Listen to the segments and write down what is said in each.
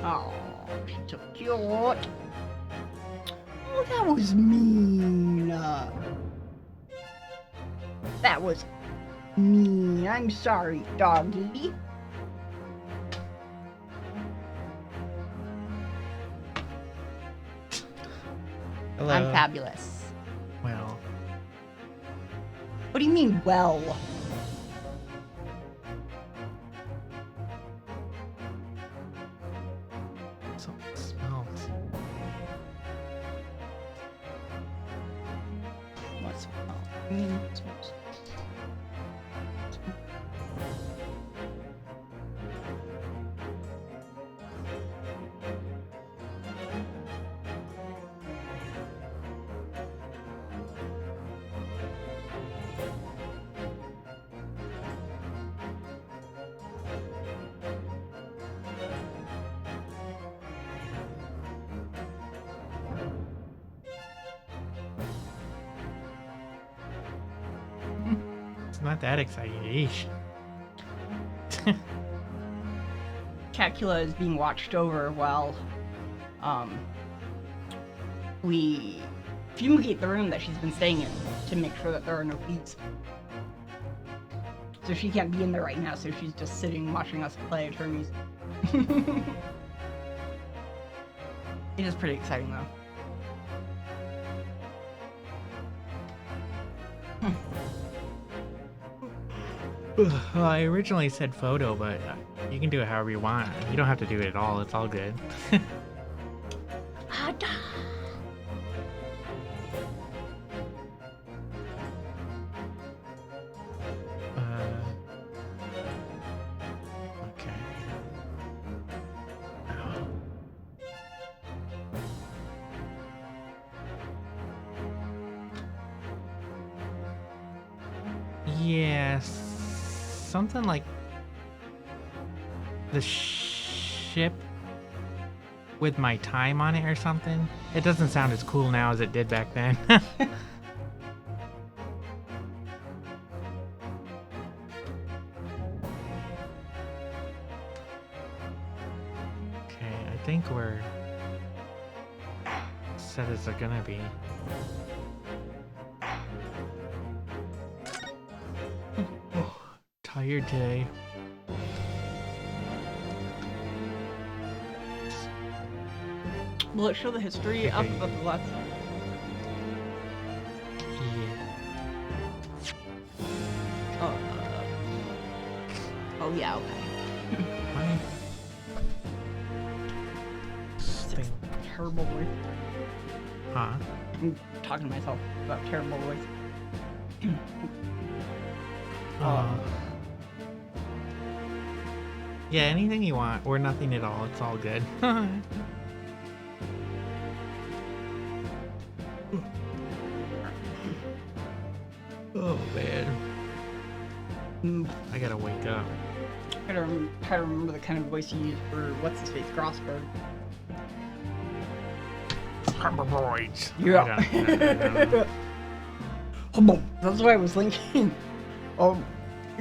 Oh, she's so cute. Oh, that was mean. That was mean. I'm sorry, doggy. Hello. I'm fabulous. Well. What do you mean, well? Something smells. What smell? It's not that exciting. Eesh. Cacula is being watched over while we fumigate the room that she's been staying in to make sure that there are no thieves. So she can't be in there right now, so she's just sitting watching us play attorneys. It is pretty exciting though. Well, I originally said photo, but you can do it however you want. You don't have to do it at all. It's all good. Okay. Oh. Yes. Something like the ship with my time on it or something. It doesn't sound as cool now as it did back then. Okay, I think we're set as they're gonna be. Tired today. Will it show the history up Okay. above the left? Yeah. Oh yeah, okay. Why? Terrible voice. Huh? I'm talking to myself about terrible voice. Yeah, anything you want, or nothing at all. It's all good. Oh man, I gotta wake up. I gotta try to remember the kind of voice you use for what's his face, Grossberg. Hemorrhoids. Yeah. I don't know. That's what I was thinking.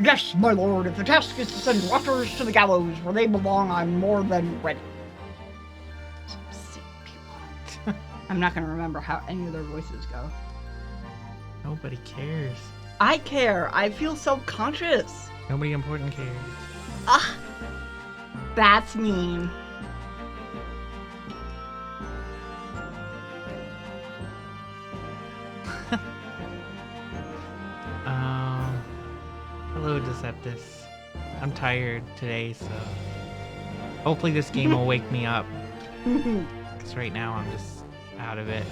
Yes, my lord, if the task is to send watchers to the gallows where they belong, I'm more than ready. Some sick people. I'm not gonna remember how any of their voices go. Nobody cares. I care. I feel self-conscious. Nobody important cares. Ah, that's mean. Hello, Deceptus. I'm tired today, so hopefully this game will wake me up. Because right now I'm just out of it.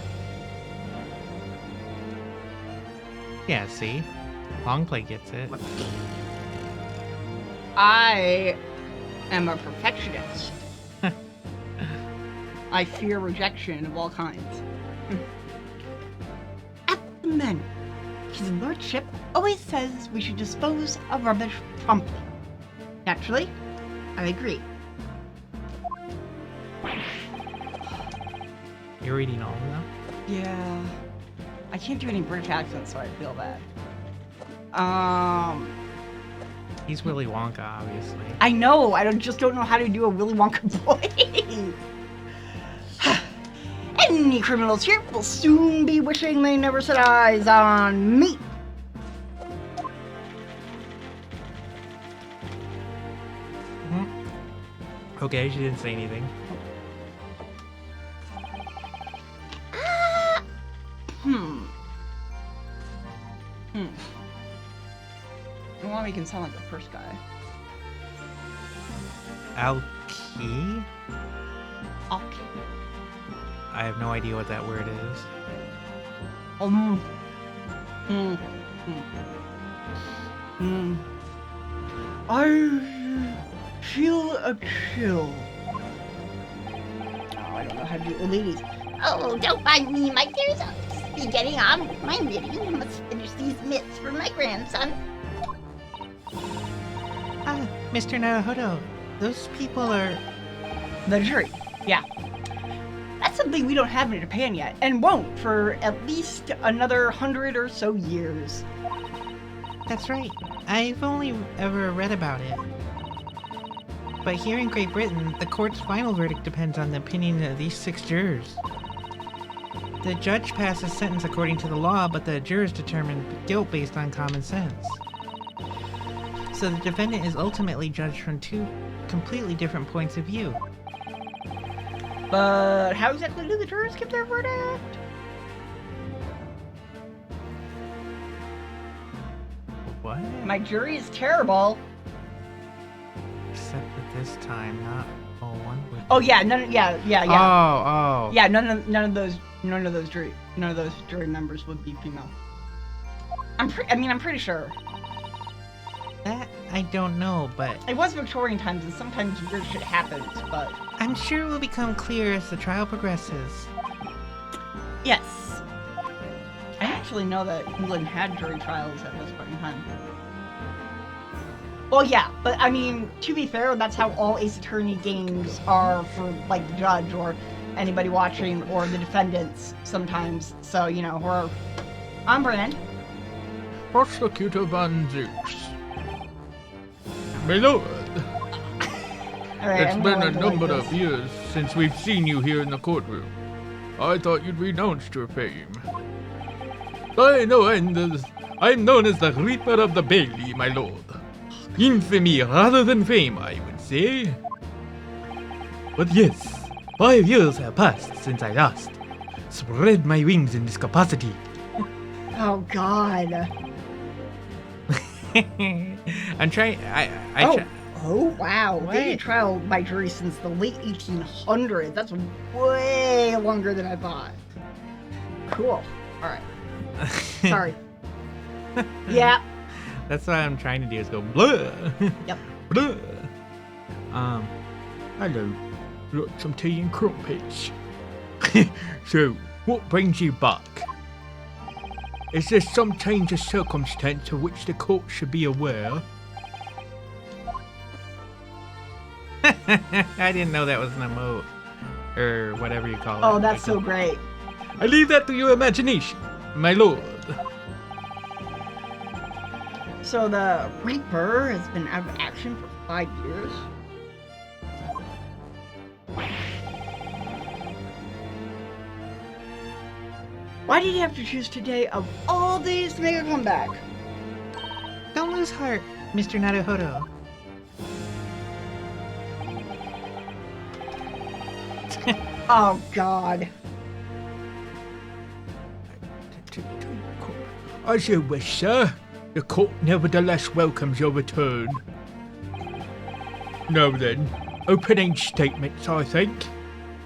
Yeah, see? Long play gets it. I am a perfectionist. I fear rejection of all kinds. At the men, his lordship always says we should dispose of rubbish promptly. Naturally, I agree. You're reading all of them? Yeah. I can't do any British accents, so I feel bad. He's Willy Wonka, obviously. I know. Just don't know how to do a Willy Wonka voice. Any criminals here will soon be wishing they never set eyes on me. Okay, she didn't say anything. I want to make him sound like the first guy. Alki? Okay. I have no idea what that word is. I feel a chill. Oh, I don't know how to do it. Ladies. Oh, don't mind me, my dears. I'll just be getting on with my knitting. I must finish these mitts for my grandson. Mr. Naruhodo, those people are... The jury. Yeah. That's something we don't have in Japan yet, and won't for at least another 100 or so years. That's right. I've only ever read about it. But here in Great Britain, the court's final verdict depends on the opinion of these 6 jurors. The judge passes sentence according to the law, but the jurors determine guilt based on common sense. So the defendant is ultimately judged from 2 completely different points of view. But how exactly do the jurors give their verdict? What? My jury is terrible. Except that this time, not all one with... Oh yeah, yeah. Oh. Yeah, none of those jury members would be female. I'm pretty sure. That I don't know, but... It was Victorian times, and sometimes weird shit happens, but... I'm sure it will become clear as the trial progresses. Yes. I actually know that England had jury trials at this point in time. Well, yeah, but I mean, to be fair, that's how all Ace Attorney games are for, like, the judge or anybody watching or the defendants sometimes. So, you know, we're on brand. Prosecutor Van Zeus. My lord, Alright, it's been a number of years since we've seen you here in the courtroom. I thought you'd renounced your fame. I know I'm known as the Reaper of the Bailey, my lord. Infamy rather than fame, I would say. But yes, 5 years have passed since I last spread my wings in this capacity. Oh, God. I'm trying... Oh, wow. What? They did trial by jury since the late 1800s. That's way longer than I thought. Cool. Alright. Sorry. Yeah. That's what I'm trying to do, is go blah. Yep. Blah. Hello, got some tea and crumpets. So, what brings you back? Is there some change of circumstance of which the court should be aware? I didn't know that was an emote. Or whatever you call it. Oh, that's so great. I leave that to your imagination, my lord. So the Reaper has been out of action for 5 years. Why did he have to choose today of all days to make a comeback? Don't lose heart, Mr. Naruhodo. Oh, God. As you wish, sir. The court nevertheless welcomes your return. Now then, opening statements, I think.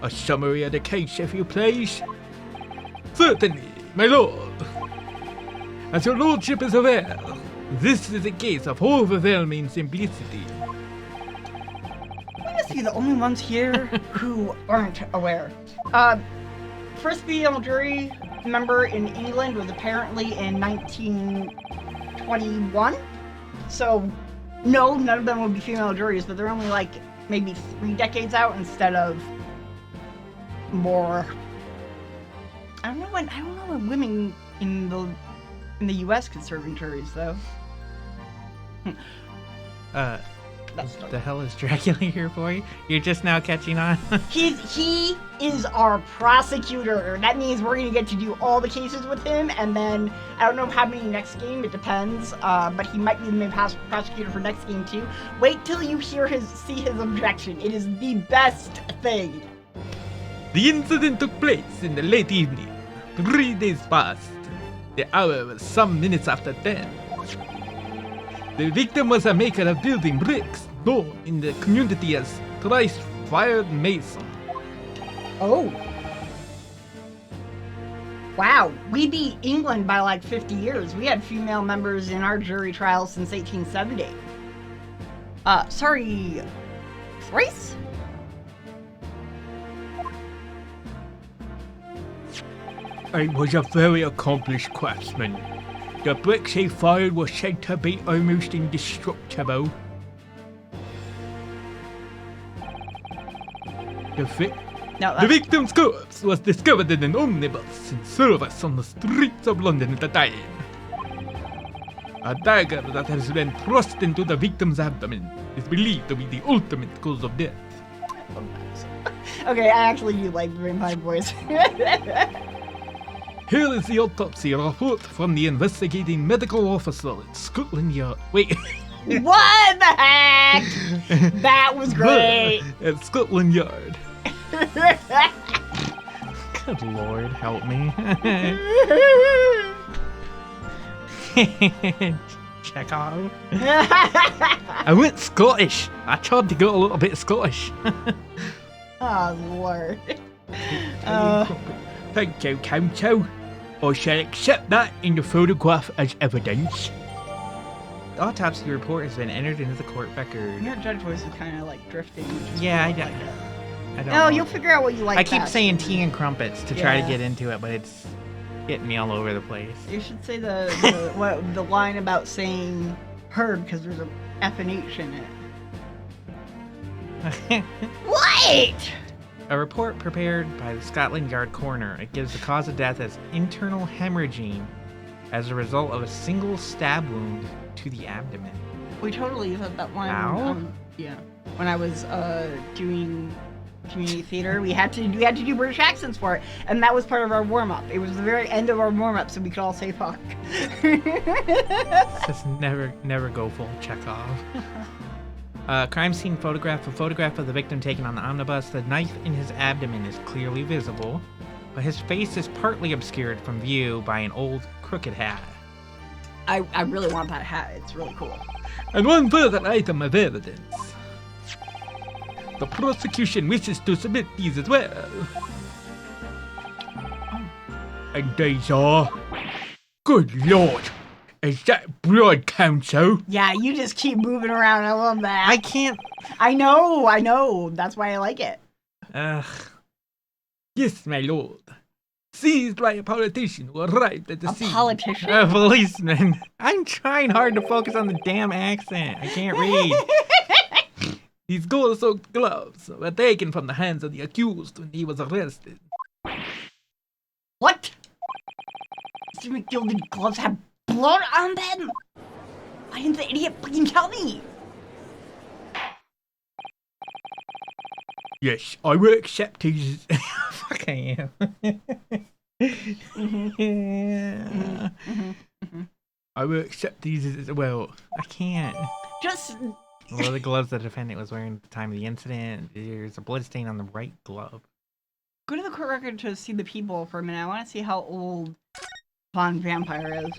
A summary of the case, if you please. Certainly, my lord. As your lordship is aware, this is a case of overwhelming simplicity. We must be the only ones here who aren't aware. First female jury member in England was apparently in 1921. So, no, none of them would be female juries, but they're only like maybe 3 decades out instead of more. I don't know when women in the U.S. could serve in juries though. That's The hell is Dracula here for you? You're just now catching on? he is our prosecutor. That means we're gonna get to do all the cases with him, and then I don't know how many next game. It depends. But he might be the main prosecutor for next game too. Wait till you see his objection. It is the best thing. The incident took place in the late evening. 3 days passed. The hour was some minutes after 10. The victim was a maker of building bricks, known in the community as Thrice-Fired Mason. Oh. Wow, we beat England by like 50 years. We had female members in our jury trial since 1870. Sorry, thrice? I was a very accomplished craftsman. The bricks he fired were said to be almost indestructible. The victim's corpse was discovered in an omnibus in service on the streets of London at the time. A dagger that has been thrust into the victim's abdomen is believed to be the ultimate cause of death. Okay, I actually do like the vampire voice. Here is the autopsy report from the investigating medical officer at Scotland Yard. Wait. What the heck? That was great. At Scotland Yard. Good Lord, help me. Chekhov. I went Scottish. I tried to go a little bit Scottish. Oh, Lord. Thank you, Counsel. I shall accept that in the photograph as evidence. The autopsy report has been entered into the court record. Your judge voice is kind of like drifting. Which is Yeah, I cool. don't. I don't No, know. you'll figure out what you like. I keep best. saying tea and crumpets to try to Yeah. get into it, but it's getting me all over the place. You should say the line about saying herb because there's a F and H in it. What? A report prepared by the Scotland Yard coroner. It gives the cause of death as internal hemorrhaging as a result of a single stab wound to the abdomen. We totally said that line. Ow? Yeah. When I was doing community theater, we had to do British accents for it, and that was part of our warm up. It was the very end of our warm up, so we could all say fuck. Just never go full Chekhov. Crime scene photograph. A photograph of the victim taken on the omnibus. The knife in his abdomen is clearly visible, but his face is partly obscured from view by an old crooked hat. I really want that hat. It's really cool. And one further item of evidence. The prosecution wishes to submit these as well. And these are... Good Lord! Is that blood, Counsel? Yeah, you just keep moving around. I love that. I can't. I know. That's why I like it. Ugh. Yes, my lord. Seized by a politician who arrived at the A scene. politician? A policeman. I'm trying hard to focus on the damn accent. I can't read. These gold-soaked gloves were taken from the hands of the accused when he was arrested. What? Mr. McGilded gloves have blood on them? Why didn't the idiot fucking tell me? Yes, I will accept these. Fuck I am. I will accept these as well. I can't. Just What are the gloves the defendant was wearing at the time of the incident? There's a blood stain on the right glove. go to the court record to see the people for a minute. I want to see how old Von Vampire is.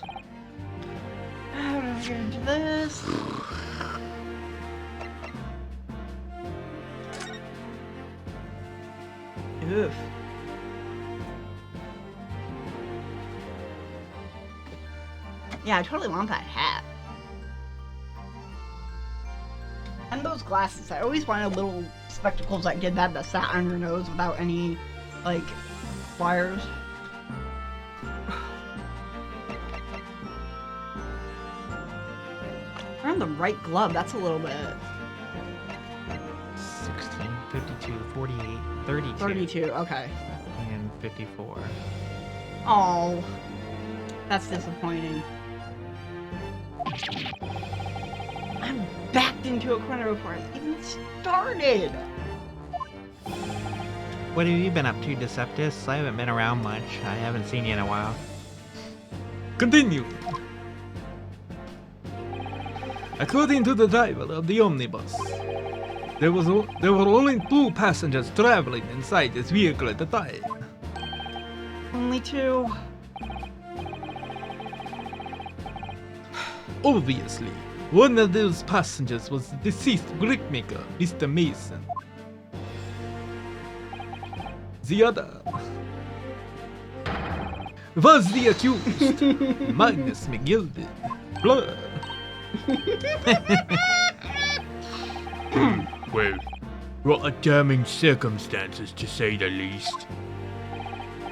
How do I get into this? Oof. Yeah, I totally want that hat. And those glasses. I always wanted little spectacles that did that sat on your nose without any, like, wires. Around the right glove, that's a little bit. 16, 52, 48, 32. 32, okay. And 54. Oh, that's disappointing. I'm backed into a corner before I even started. What have you been up to, Deceptus? I haven't been around much. I haven't seen you in a while. Continue. According to the driver of the omnibus, there were only 2 passengers traveling inside this vehicle at the time. Only 2. Obviously, one of those passengers was the deceased brickmaker, Mr. Mason. The other was the accused, Magnus McGilded. Blah. Well, what a damning circumstances to say the least.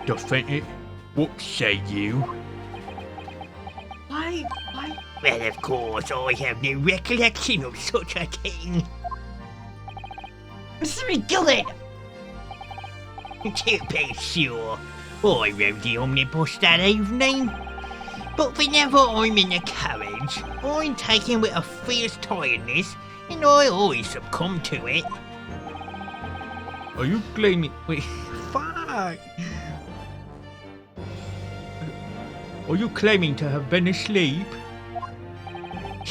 Defendant, what say you? Why? Well, of course, I have no recollection of such a thing. Mr. McGillen! To be sure, I rode the omnibus that evening. But whenever I'm in a carriage, I'm taken with a fierce tiredness, and I always succumb to it. Are you claiming? Wait, fuck! Are you claiming to have been asleep?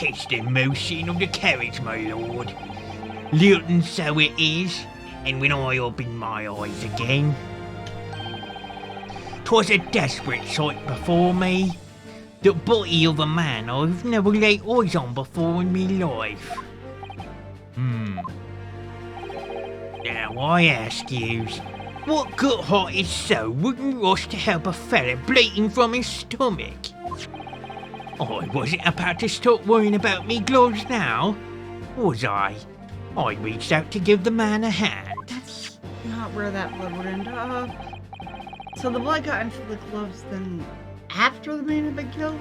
It's the motion of the carriage, my lord. Lilting so it is, and when I opened my eyes again, 'twas a desperate sight before me. The body of a man I've never laid eyes on before in me life. Now I ask yous, what good-hearted soul wouldn't rush to help a fella bleeding from his stomach? I wasn't about to start worrying about me gloves now, was I? I reached out to give the man a hand. That's not where that blood would end up. So the blood got into the gloves then after the man had been killed?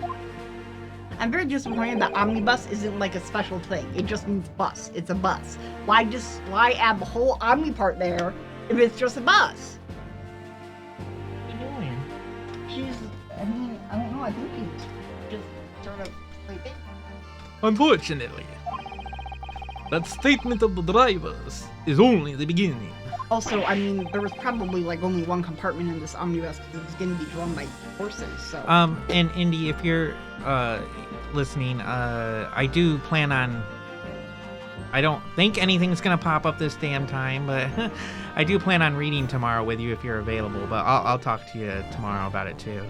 I'm very disappointed that omnibus isn't like a special thing. It just means bus. It's a bus. Why add the whole omni part there if it's just a bus? What are you doing? I don't know, I think she's just sort of sleeping. Unfortunately, that statement of the drivers is only the beginning. Also, I mean, there was probably like only one compartment in this omnibus because it was going to be drawn by horses, so... And Indy, if you're, listening, I do plan on... I don't think anything's gonna pop up this damn time, but I do plan on reading tomorrow with you if you're available, but I'll talk to you tomorrow about it too.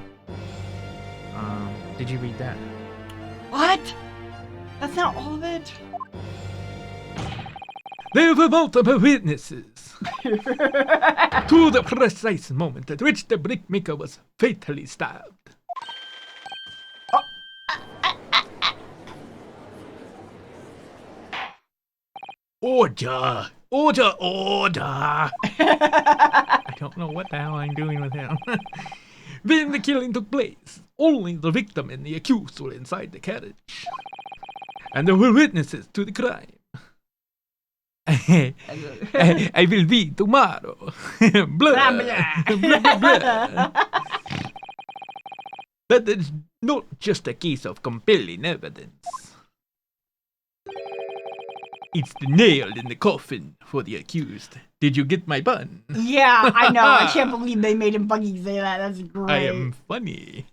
Did you read that? What? That's not all of it? There were multiple witnesses to the precise moment at which the brickmaker was fatally stabbed. Order! Order! Order! I don't know what the hell I'm doing with him. When the killing took place, only the victim and the accused were inside the carriage. And there were witnesses to the crime. I will be tomorrow. Blah, Blah, blah, blah, blah. But it's not just a case of compelling evidence. It's the nail in the coffin for the accused. Did you get my pun? Yeah, I know. I can't believe they made him Buggy say that. That's great. I am funny.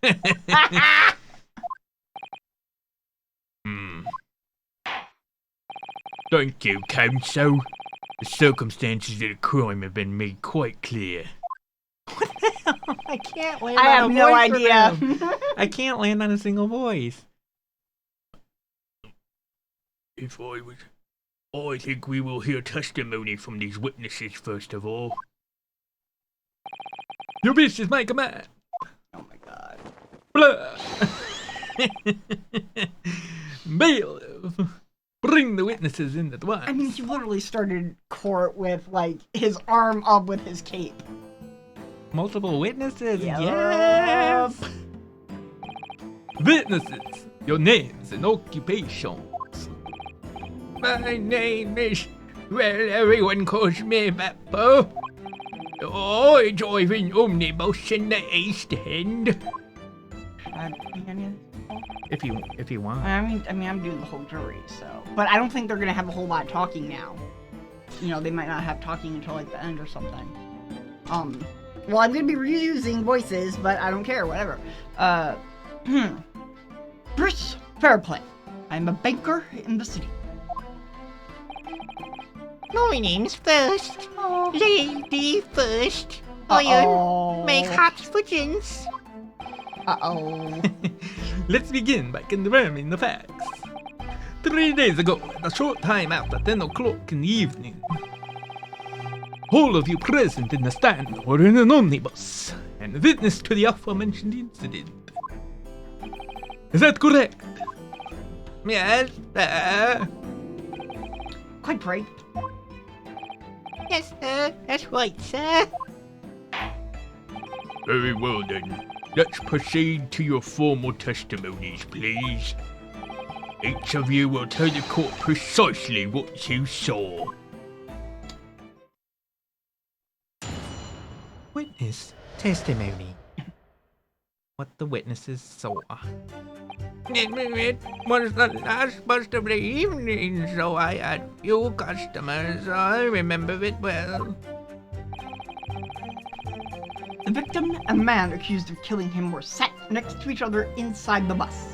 Thank you, Counsel. The circumstances of the crime have been made quite clear. I can't land I on have a no voice from idea. him. I can't land on a single voice. If I was... I think we will hear testimony from these witnesses first of all. Your wish is my command. Oh my god. Blah. Bailiff, bring the witnesses in at once. I mean, he literally started court with, like, his arm up with his cape. Multiple witnesses? Yep. Yes! Witnesses, your names and occupations. My name is... Well, everyone calls me Beppo. I drive an omnibus in the East End. If you want. I mean, I'm doing the whole jury, so. But I don't think they're gonna have a whole lot of talking now. You know, they might not have talking until like the end or something. Well, I'm gonna be reusing voices, but I don't care. Whatever. Bruce Fairplay. I'm a banker in the city. My name's First. Oh. Lady First. Uh-oh. Iron. Make hot fudgins. Uh-oh. Let's begin by confirming the facts. 3 days ago, at a short time after 10 o'clock in the evening, all of you present in the stand were in an omnibus and witness to the aforementioned incident. Is that correct? Yes, sir. Quite right. Yes, sir. That's right, sir. Very well then. Let's proceed to your formal testimonies, please. Each of you will tell the court precisely what you saw. Witness testimony. What the witnesses saw. It was the last bus of the evening, so I had few customers. I remember it well. The victim and the man accused of killing him were sat next to each other inside the bus.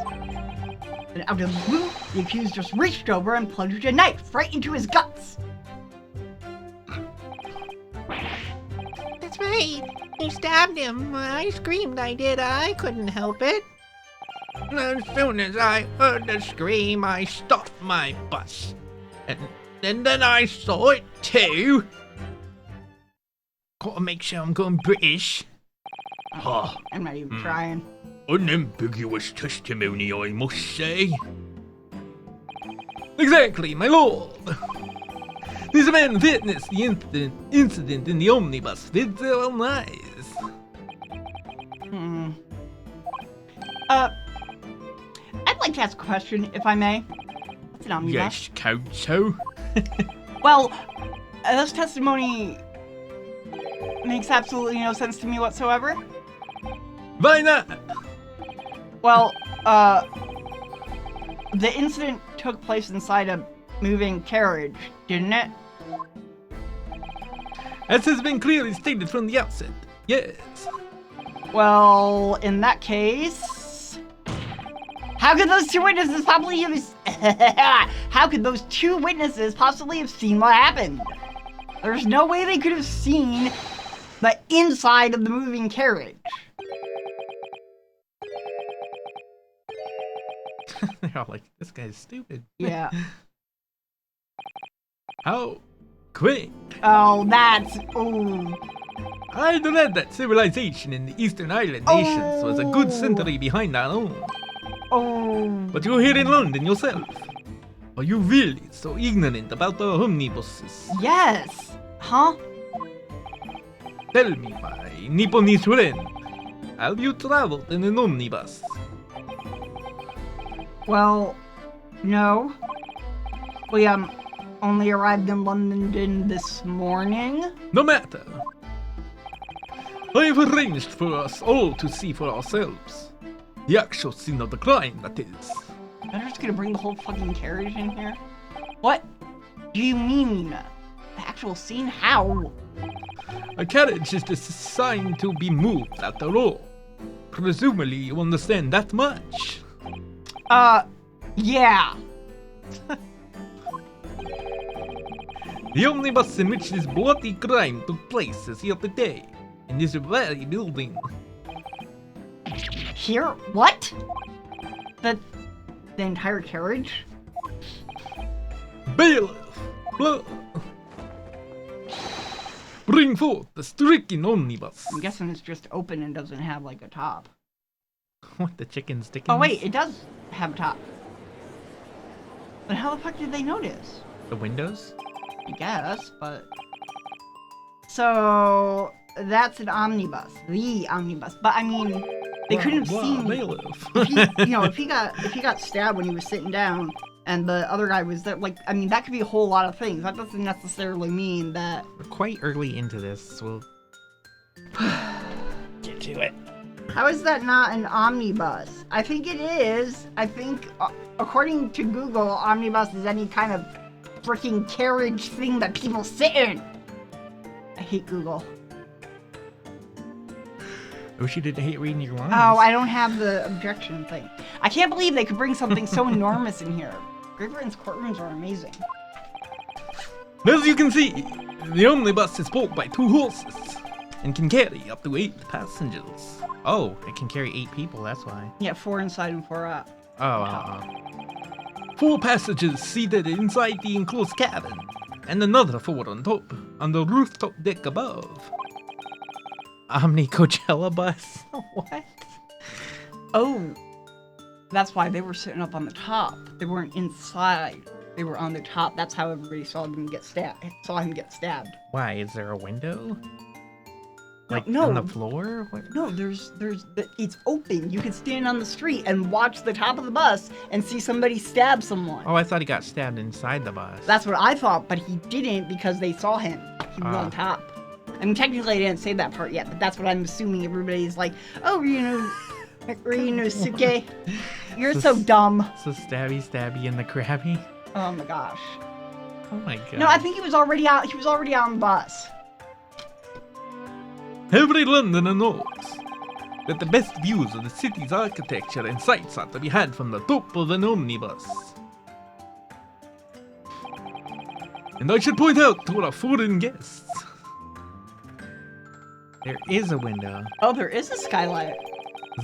And out of the blue, the accused just reached over and plunged a knife right into his guts. That's right. He stabbed him. I screamed, I did. I couldn't help it. As soon as I heard the scream, I stopped my bus. And then I saw it too. Gotta make sure I'm going British. Ha! I'm not even trying. Unambiguous testimony, I must say. Exactly, my lord. This man witnessed the incident in the omnibus with their own eyes. I'd like to ask a question, if I may. What's an omnibus? Yes, Counsel. Well, this testimony makes absolutely no sense to me whatsoever. Why not? Well, the incident took place inside a moving carriage, didn't it? As has been clearly stated from the outset, yes. Well, in that case, how could those two witnesses possibly have? How could those two witnesses possibly have seen what happened? There's no way they could have seen the inside of the moving carriage. They're all like, this guy's stupid. Yeah. How quick? Oh, that's ooh. I'd read that civilization in the Eastern Island nations was a good century behind our own. Oh. But you're here in London yourself. Are you really so ignorant about our omnibuses? Yes. Huh? Tell me, my Nipponese friend, have you traveled in an omnibus? Well, no. We only arrived in London this morning. No matter. I've arranged for us all to see for ourselves. The actual scene of the crime, that is. They're just gonna bring the whole fucking carriage in here? What do you mean? The actual scene? How? A carriage is designed to be moved after all. Presumably you understand that much. Yeah. The omnibus in which this bloody crime took place is here today, in this very building. Here? What? The entire carriage? Bailiff! Bring forth the stricken omnibus. I'm guessing it's just open and doesn't have like a top. What, the chicken sticking? Oh wait, it does have a top. But how the fuck did they notice? The windows? I guess, but... So... That's an omnibus. The omnibus. But I mean, they couldn't have seen... Bailiff. If he got stabbed when he was sitting down, and the other guy was there, like, I mean, that could be a whole lot of things. That doesn't necessarily mean that... We're quite early into this. We'll get to it. How is that not an omnibus? I think it is. I think, according to Google, omnibus is any kind of freaking carriage thing that people sit in. I hate Google. I wish you didn't hate reading your lines. Oh, I don't have the objection thing. I can't believe they could bring something so enormous in here. Great Britain's courtrooms are amazing. As you can see, the omnibus is pulled by 2 horses and can carry up to 8 passengers. Oh, it can carry 8 people, that's why. Yeah, 4 inside and 4 out. Oh, 4 passengers seated inside the enclosed cabin, and another 4 on top, on the rooftop deck above. Omni Coachella bus? What? Oh, that's why they were sitting up on the top. They weren't inside. They were on the top. That's how everybody saw him get stabbed. Why? Is there a window? Like no. on the floor? What? No, it's open. You can stand on the street and watch the top of the bus and see somebody stab someone. Oh, I thought he got stabbed inside the bus. That's what I thought, but he didn't because they saw him. He was on top. I mean, technically I didn't say that part yet, but that's what I'm assuming everybody's like, oh, Ryunosuke, you're so dumb. So stabby in the crabby? Oh my gosh. Oh my god. No, I think he was already out on the bus. Every Londoner knows that the best views of the city's architecture and sights are to be had from the top of an omnibus. And I should point out to our foreign guests, there is a window. Oh, there is a skylight.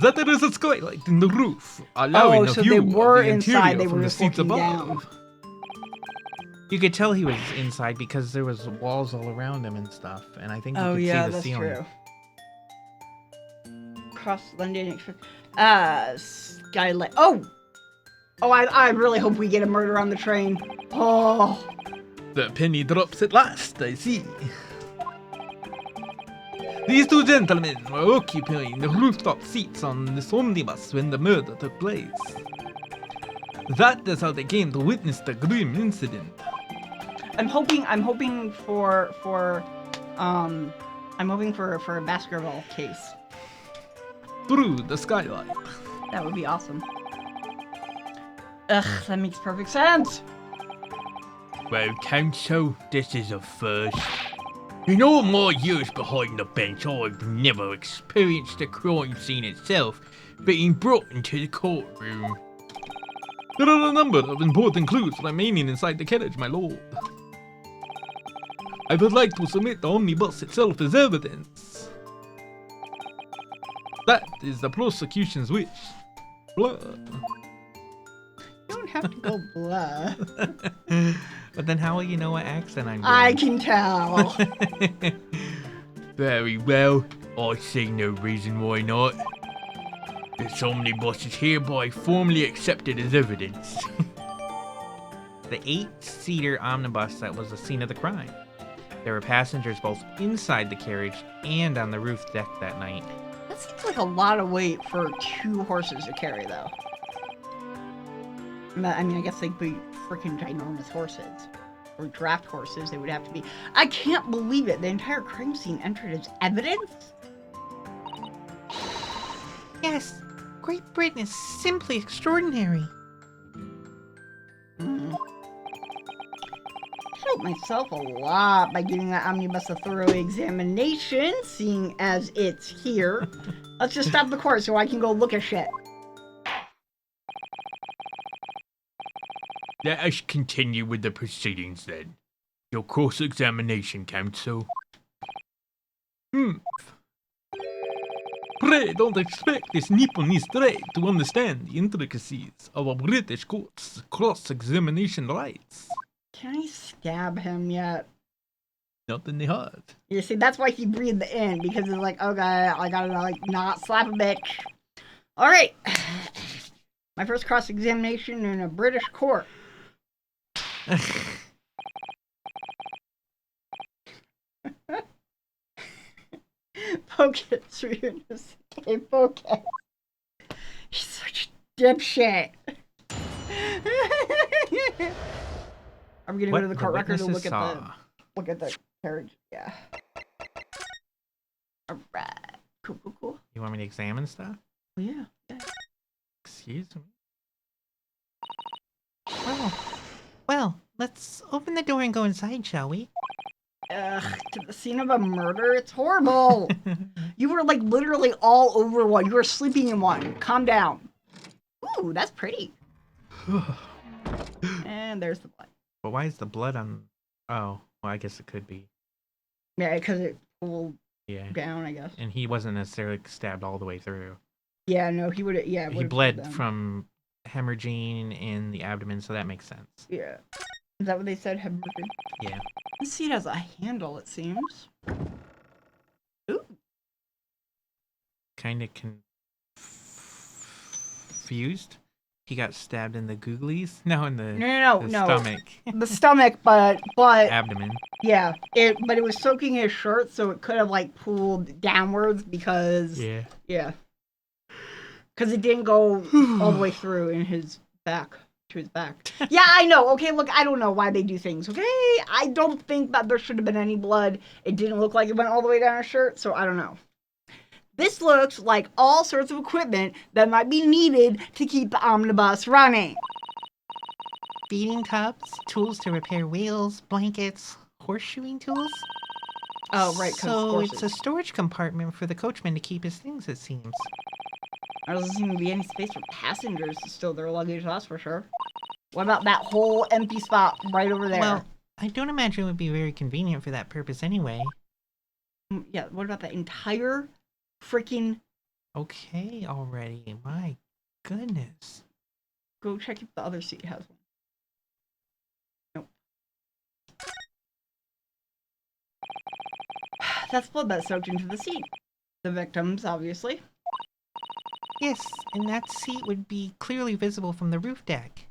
that there is a skylight in the roof, allowing a so view they were of the inside, interior they from were the just seats looking above. down. You could tell he was inside because there was walls all around him and stuff, and I think you could see the ceiling. True. Cross London, skylight. Oh, I really hope we get a murder on the train. Oh, The penny drops at last, I see. These 2 gentlemen were occupying the rooftop seats on this omnibus when the murder took place. That is how they came to witness the grim incident. I'm hoping for a basketball case. Through the skylight. That would be awesome. Ugh, that makes perfect sense. Well, Council, this is a first. In all my years behind the bench, I've never experienced the crime scene itself being brought into the courtroom. There are a number of important clues remaining inside the carriage, my lord. I would like to submit the omnibus itself as evidence. That is the prosecution's wish. Blah. You don't have to go blah. But then how will you know what accent I'm doing? I can tell. Very well, I see no reason why not. This omnibus is hereby formally accepted as evidence. The 8-seater omnibus that was the scene of the crime. There were passengers both inside the carriage and on the roof deck that night. That seems like a lot of weight for 2 horses to carry, though. I mean, I guess they'd be freaking ginormous horses. Or draft horses, they would have to be. I can't believe it. The entire crime scene entered as evidence? Yes, Great Britain is simply extraordinary. I helped myself a lot by giving that omnibus a thorough examination, seeing as it's here. Let's just stop the court so I can go look at shit. Let us continue with the proceedings then. Your cross-examination, Counsel. Pray don't expect this Nipponese trade to understand the intricacies of a British court's cross-examination rights. Can I stab him yet? Not in the heart. You see, that's why he breathed in, because it's like, okay, I gotta, like, not slap a bitch. Alright. My first cross-examination in a British court. Focus, okay, focus. He's such a dipshit. Are we gonna go to the court record to look at the carriage? Yeah. Alright. Cool. You want me to examine stuff? Oh, yeah. Excuse me? Well, let's open the door and go inside, shall we? Ugh, to the scene of a murder? It's horrible. You were like literally all over one. You were sleeping in one. Calm down. Ooh, that's pretty. And there's the blood. But why is the blood on... Oh, well, I guess it could be. Yeah, because it pulled Yeah. down, I guess. And he wasn't necessarily stabbed all the way through. Yeah, no, he would have, yeah. He bled from hemorrhaging in the abdomen, so that makes sense. Yeah. Is that what they said? Hemorrhaging? Yeah. This seat has a handle, it seems. Ooh. Kind of confused. He got stabbed in the googlies? No, in the, No. stomach. The stomach, but Abdomen. yeah, but it was soaking his shirt, so it could have like pulled downwards because Yeah. because it didn't go all the way through in his back to his back. Yeah, I know. Okay, look, I don't know why they do things. Okay, I don't think that there should have been any blood. It didn't look like it went all the way down his shirt, so I don't know. This looks like all sorts of equipment that might be needed to keep the omnibus running. Feeding tubs, tools to repair wheels, blankets, horseshoeing tools. Oh, right. So it's a storage compartment for the coachman to keep his things, it seems. There doesn't seem to be any space for passengers to stow their luggage, that's for sure. What about that whole empty spot right over there? Well, I don't imagine it would be very convenient for that purpose anyway. Yeah, what about that entire freaking... Okay, already. My goodness. Go check if the other seat has one. Nope. That's blood that soaked into the seat. The victims, obviously. Yes, and that seat would be clearly visible from the roof deck.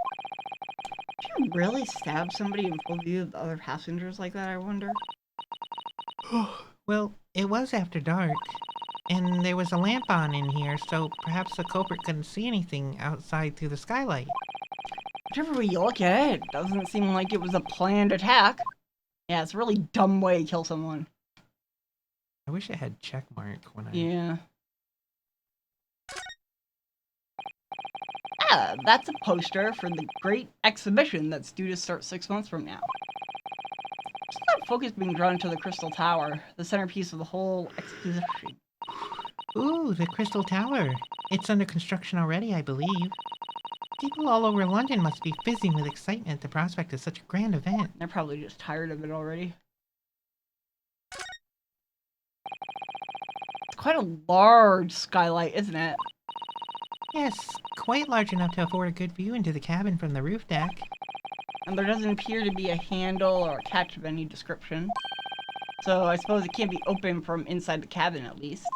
Did you really stab somebody in full view of the other passengers like that, I wonder? Well, it was after dark, and there was a lamp on in here, so perhaps the culprit couldn't see anything outside through the skylight. Whichever way you look at it, it doesn't seem like it was a planned attack. Yeah, it's a really dumb way to kill someone. I wish it had check mark when I... Yeah. Yeah, that's a poster for the great exhibition that's due to start 6 months from now. Just that focus being drawn to the Crystal Tower, the centerpiece of the whole exposition. Ooh, the Crystal Tower. It's under construction already, I believe. People all over London must be fizzing with excitement at the prospect of such a grand event. They're probably just tired of it already. It's quite a large skylight, isn't it? Yes, quite large enough to afford a good view into the cabin from the roof deck. And there doesn't appear to be a handle or a catch of any description. So I suppose it can't be open from inside the cabin, at least.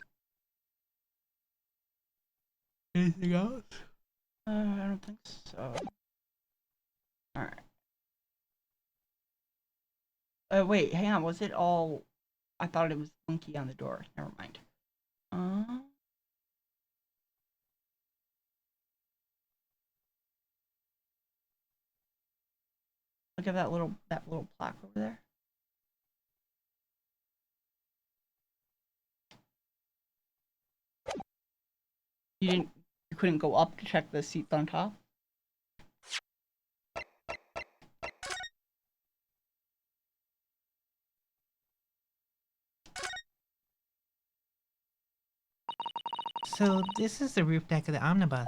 Anything else? I don't think so. Alright. Wait, hang on. Was it all... I thought it was blinky on the door. Never mind. Look at that little plaque over there. You couldn't go up to check the seats on top? So, this is the roof deck of the omnibus.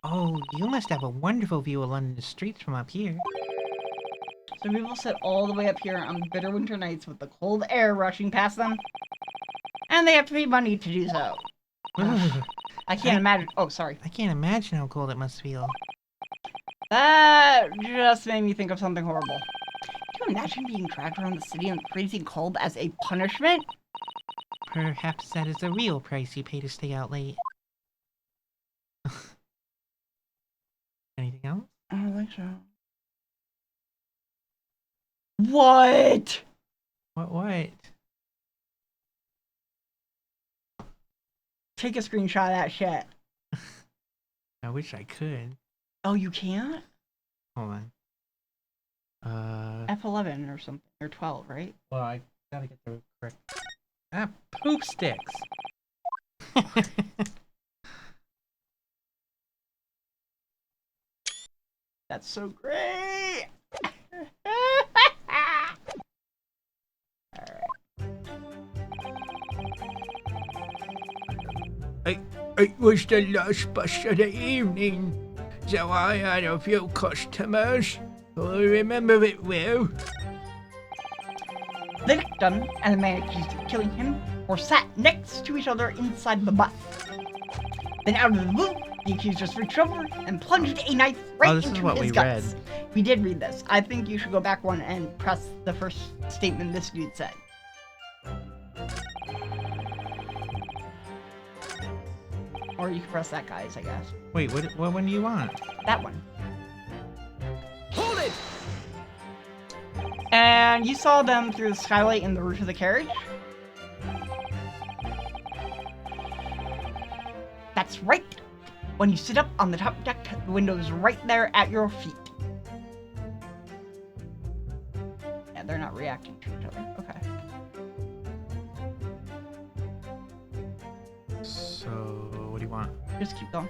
Oh, you must have a wonderful view of London's streets from up here. So people sit all the way up here on bitter winter nights with the cold air rushing past them. And they have to pay money to do so. I can't imagine. Oh, sorry. I can't imagine how cold it must feel. That just made me think of something horrible. Can you imagine being dragged around the city in the freezing cold as a punishment? Perhaps that is the real price you pay to stay out late. Anything else? I don't think so. What? What? Take a screenshot of that shit. I wish I could. Oh, you can't? Hold on. F11 or something, or 12, right? Well, I gotta get the correct... Ah, poop sticks! That's so great. It was the last bus of the evening, so I had a few customers. I remember it well. The victim and the man accused of killing him were sat next to each other inside the bus. Then out of the blue, the accused just reached over and plunged a knife right this is into what his we guts. read. We did read this. I think you should go back one and press the first statement this dude said. Or you can press that guy's, I guess. Wait, what one do you want? That one. Hold it! And you saw them through the skylight in the roof of the carriage? That's right! When you sit up on the top deck, the window's right there at your feet. Yeah, they're not reacting to each other. Okay. So, what do you want? Just keep going.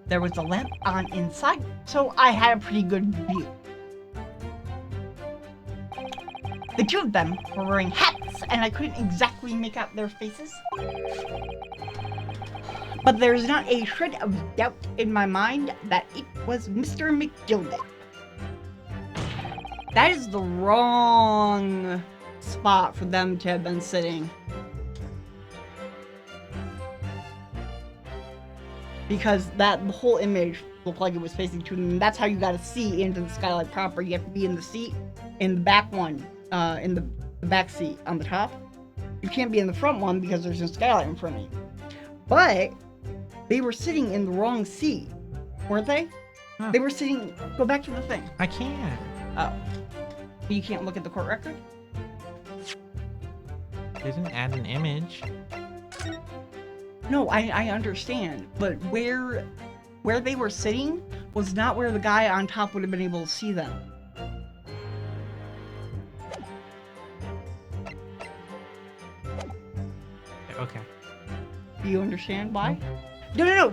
There was a lamp on inside, so I had a pretty good view. The two of them were wearing hats, and I couldn't exactly make out their faces. But there's not a shred of doubt in my mind that it was Mr. McGilden. That is the wrong spot for them to have been sitting. Because that whole image looked like it was facing to them. That's how you gotta see into the skylight proper. You have to be in the seat, in the back one, in the back seat on the top. You can't be in the front one because there's no skylight in front of you. But they were sitting in the wrong seat, weren't they? Huh. They were sitting. Go back to the thing. I can't. Oh, you can't look at the court record. Didn't add an image. No, I understand, but where they were sitting was not where the guy on top would have been able to see them. Okay. Do you understand why? No.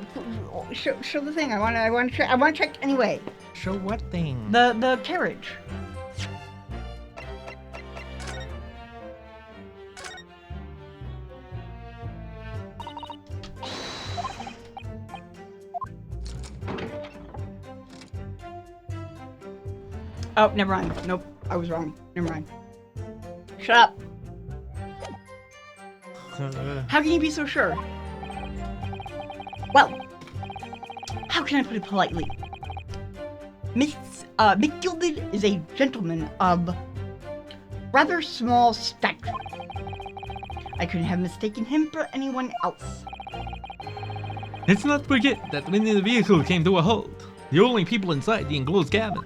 Show the thing. I want to check anyway. Show what thing? The carriage. Oh, never mind. Nope, I was wrong. Never mind. Shut up. How can you be so sure? Well, how can I put it politely? McGilden is a gentleman of rather small stature. I couldn't have mistaken him for anyone else. Let's not forget that when the vehicle came to a halt, the only people inside the enclosed cabin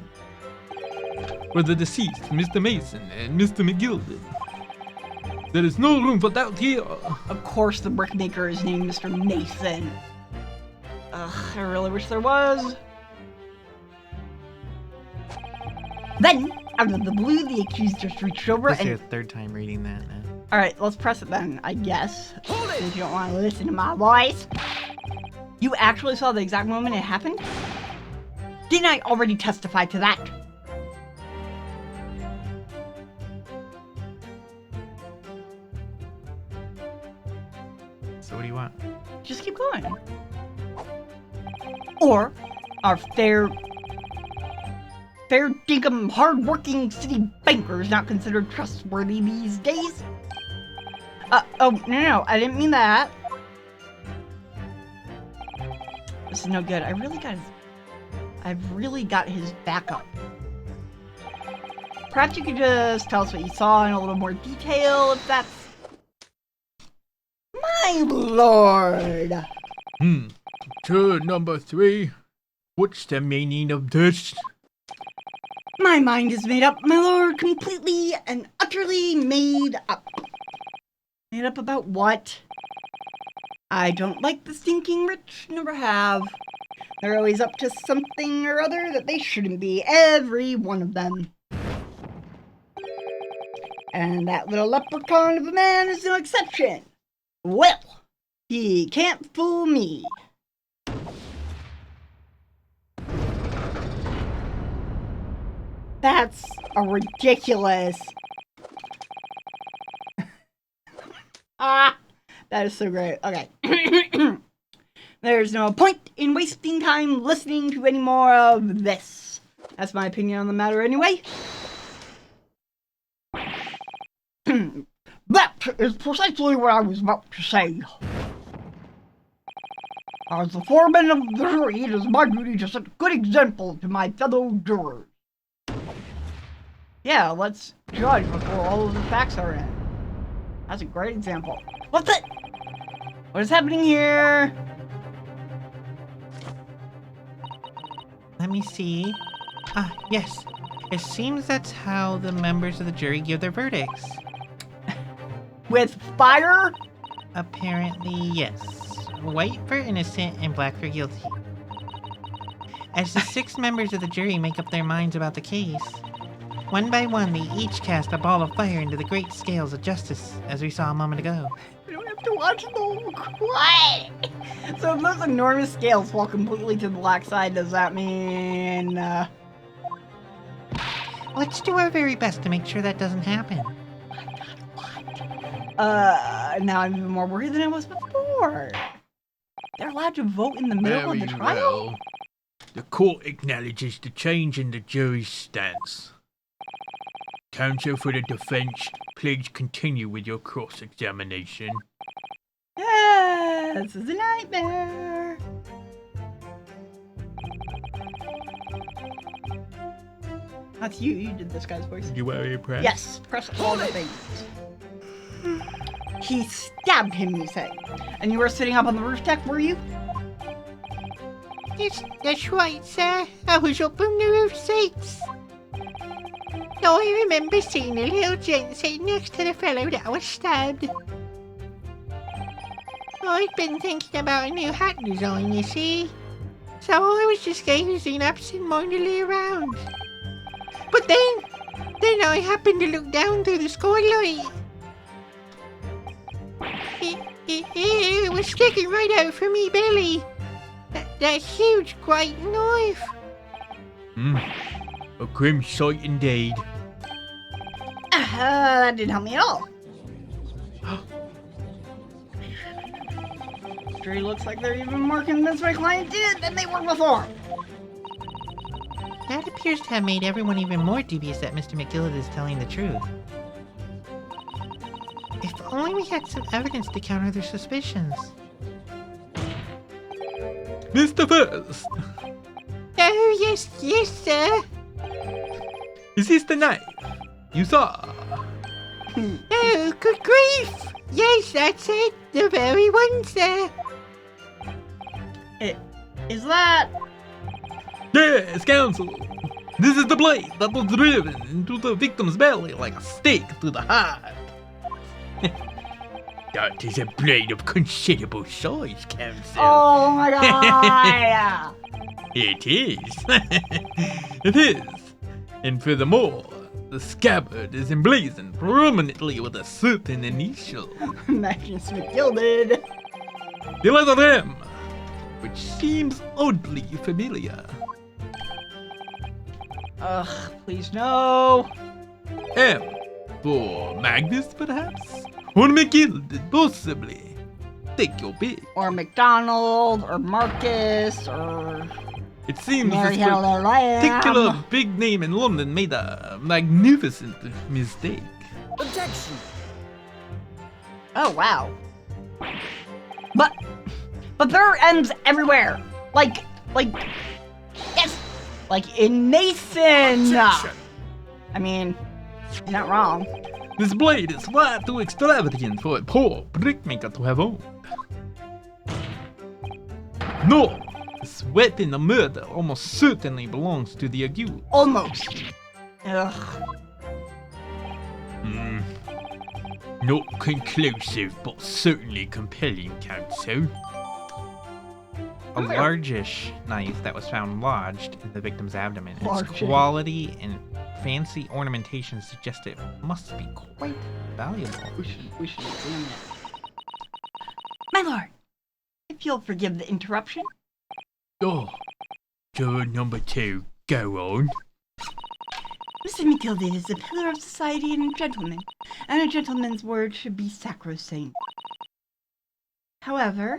were the deceased Mr. Mason and Mr. McGilden. There is no room for doubt here. Of course the brickmaker is named Mr. Mason. Ugh, I really wish there was. Then, out of the blue, the accused just reached over This is your and... third time reading that now. Alright, let's press it then, I guess. Since you don't want to listen to my voice. You actually saw the exact moment it happened? Didn't I already testify to that? So what do you want? Just keep going. Or our fair dinkum hard-working city bankers not considered trustworthy these days? Oh, no, I didn't mean that. This is no good. I've really got his back up. Perhaps you could just tell us what you saw in a little more detail, if that's... My lord! Turn number 3. What's the meaning of this? My mind is made up, my lord, completely and utterly made up. Made up about what? I don't like the stinking rich, never have. They're always up to something or other that they shouldn't be, every one of them. And that little leprechaun of a man is no exception. Well, He can't fool me. That's a ridiculous. Ah, that is so great. Okay. There's no point in wasting time listening to any more of this. That's my opinion on the matter anyway. That is precisely what I was about to say. As the foreman of the jury, it is my duty to set a good example to my fellow jurors. Yeah, let's judge before all of the facts are in. That's a great example. What the? What is happening here? Let me see. Ah, yes. It seems that's how the members of the jury give their verdicts. With fire? Apparently, yes. White for innocent and black for guilty. As the 6 members of the jury make up their minds about the case, one by one they each cast a ball of fire into the great scales of justice, as we saw a moment ago. We don't have to watch the what? So if those enormous scales fall completely to the black side, does that mean, Let's do our very best to make sure that doesn't happen. now I'm even more worried than I was before. They're allowed to vote in the middle of the Very trial? well. The court acknowledges the change in the jury's stance. Counsel for the defense, please continue with your cross-examination. This is a nightmare. That's you. You did this guy's voice. You are impressed? Yes, press all the things. He stabbed him, you say. And you were sitting up on the roof deck, were you? Yes, that's right, sir. I was up on the roof seats. I remember seeing a little gent sitting next to the fellow that was stabbed. I'd been thinking about a new hat design, you see. So I was just gazing absent-mindedly around. But then I happened to look down through the skylight. It was sticking right out from me belly. That huge great knife. A grim sight indeed. That didn't help me at all. Jury looks like they're even more convinced my client did it than they were before. That appears to have made everyone even more dubious that Mr. McGillis is telling the truth. If only we had some evidence to counter their suspicions. Mr. First, Oh, yes, sir. is this the knife you saw? Oh, good grief! Yes, that's it. The very one, sir. Is that... Yes, counsel. This is the blade that was driven into the victim's belly like a stake through the heart. That is a blade of considerable size, counsel. Oh my god! It is. It is. And furthermore, the scabbard is emblazoned prominently with a certain initial. Magnus McGilded. The letter M, which seems oddly familiar. Ugh, please no. M for Magnus, perhaps? Or McGilded, possibly. Take your pick. Or McDonald, or Marcus, or It seems Mary this Hell particular Lamb. big name in London made a magnificent mistake. Objection! Oh wow. But there are M's everywhere. Like, yes, like in Nathan. Objection! I mean, you're not wrong. This blade is far too extravagant for a poor brickmaker to have owned. No, this weapon of murder almost certainly belongs to the accused. Almost. Ugh. Not conclusive, but certainly compelling, counsel. A largish knife that was found lodged in the victim's abdomen. Its Largish. quality and fancy ornamentation suggest it must be quite valuable. We should examine it. My lord, if you'll forgive the interruption. Oh, juror number 2, go on. Mrs. Matilda is a pillar of society and a gentleman, and a gentleman's word should be sacrosanct. However,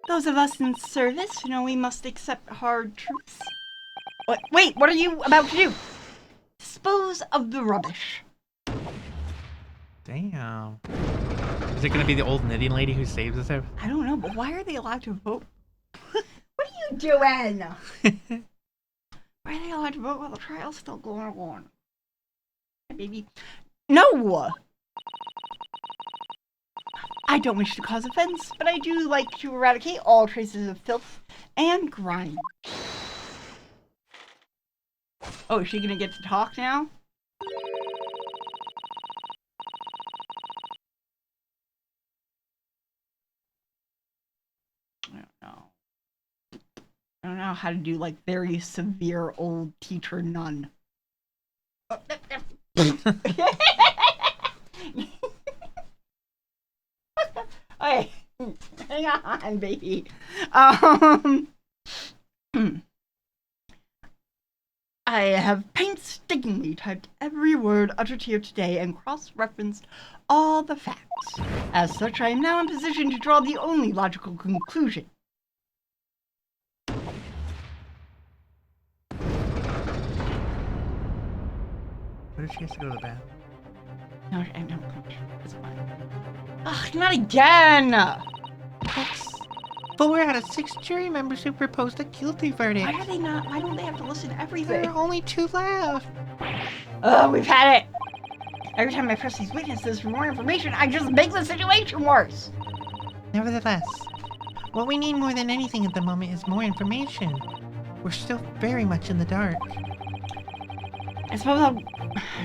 those of us in service know we must accept hard truths. Wait, what are you about to do? Dispose of the rubbish. Damn. Is it gonna be the old knitting lady who saves us? I don't know, but why are they allowed to vote? What are you doing? Why are they allowed to vote while the trial's still going on? Baby. No! I don't wish to cause offense, but I do like to eradicate all traces of filth and grime. Oh, is she gonna get to talk now? I don't know how to do like very severe old teacher nun. Hey, hang on, baby. I have painstakingly typed every word uttered here today and cross-referenced all the facts. As such, I am now in position to draw the only logical conclusion. What if she has to go to the bathroom? No, I'm not. It's fine. Ugh, not again! That's 4 out of 6 jury members who proposed a guilty verdict. Why are they not? Why don't they have to listen to There everything? are only 2 left. Oh, we've had it! Every time I press these witnesses for more information, I just make the situation worse! Nevertheless, what we need more than anything at the moment is more information. We're still very much in the dark. I suppose I'll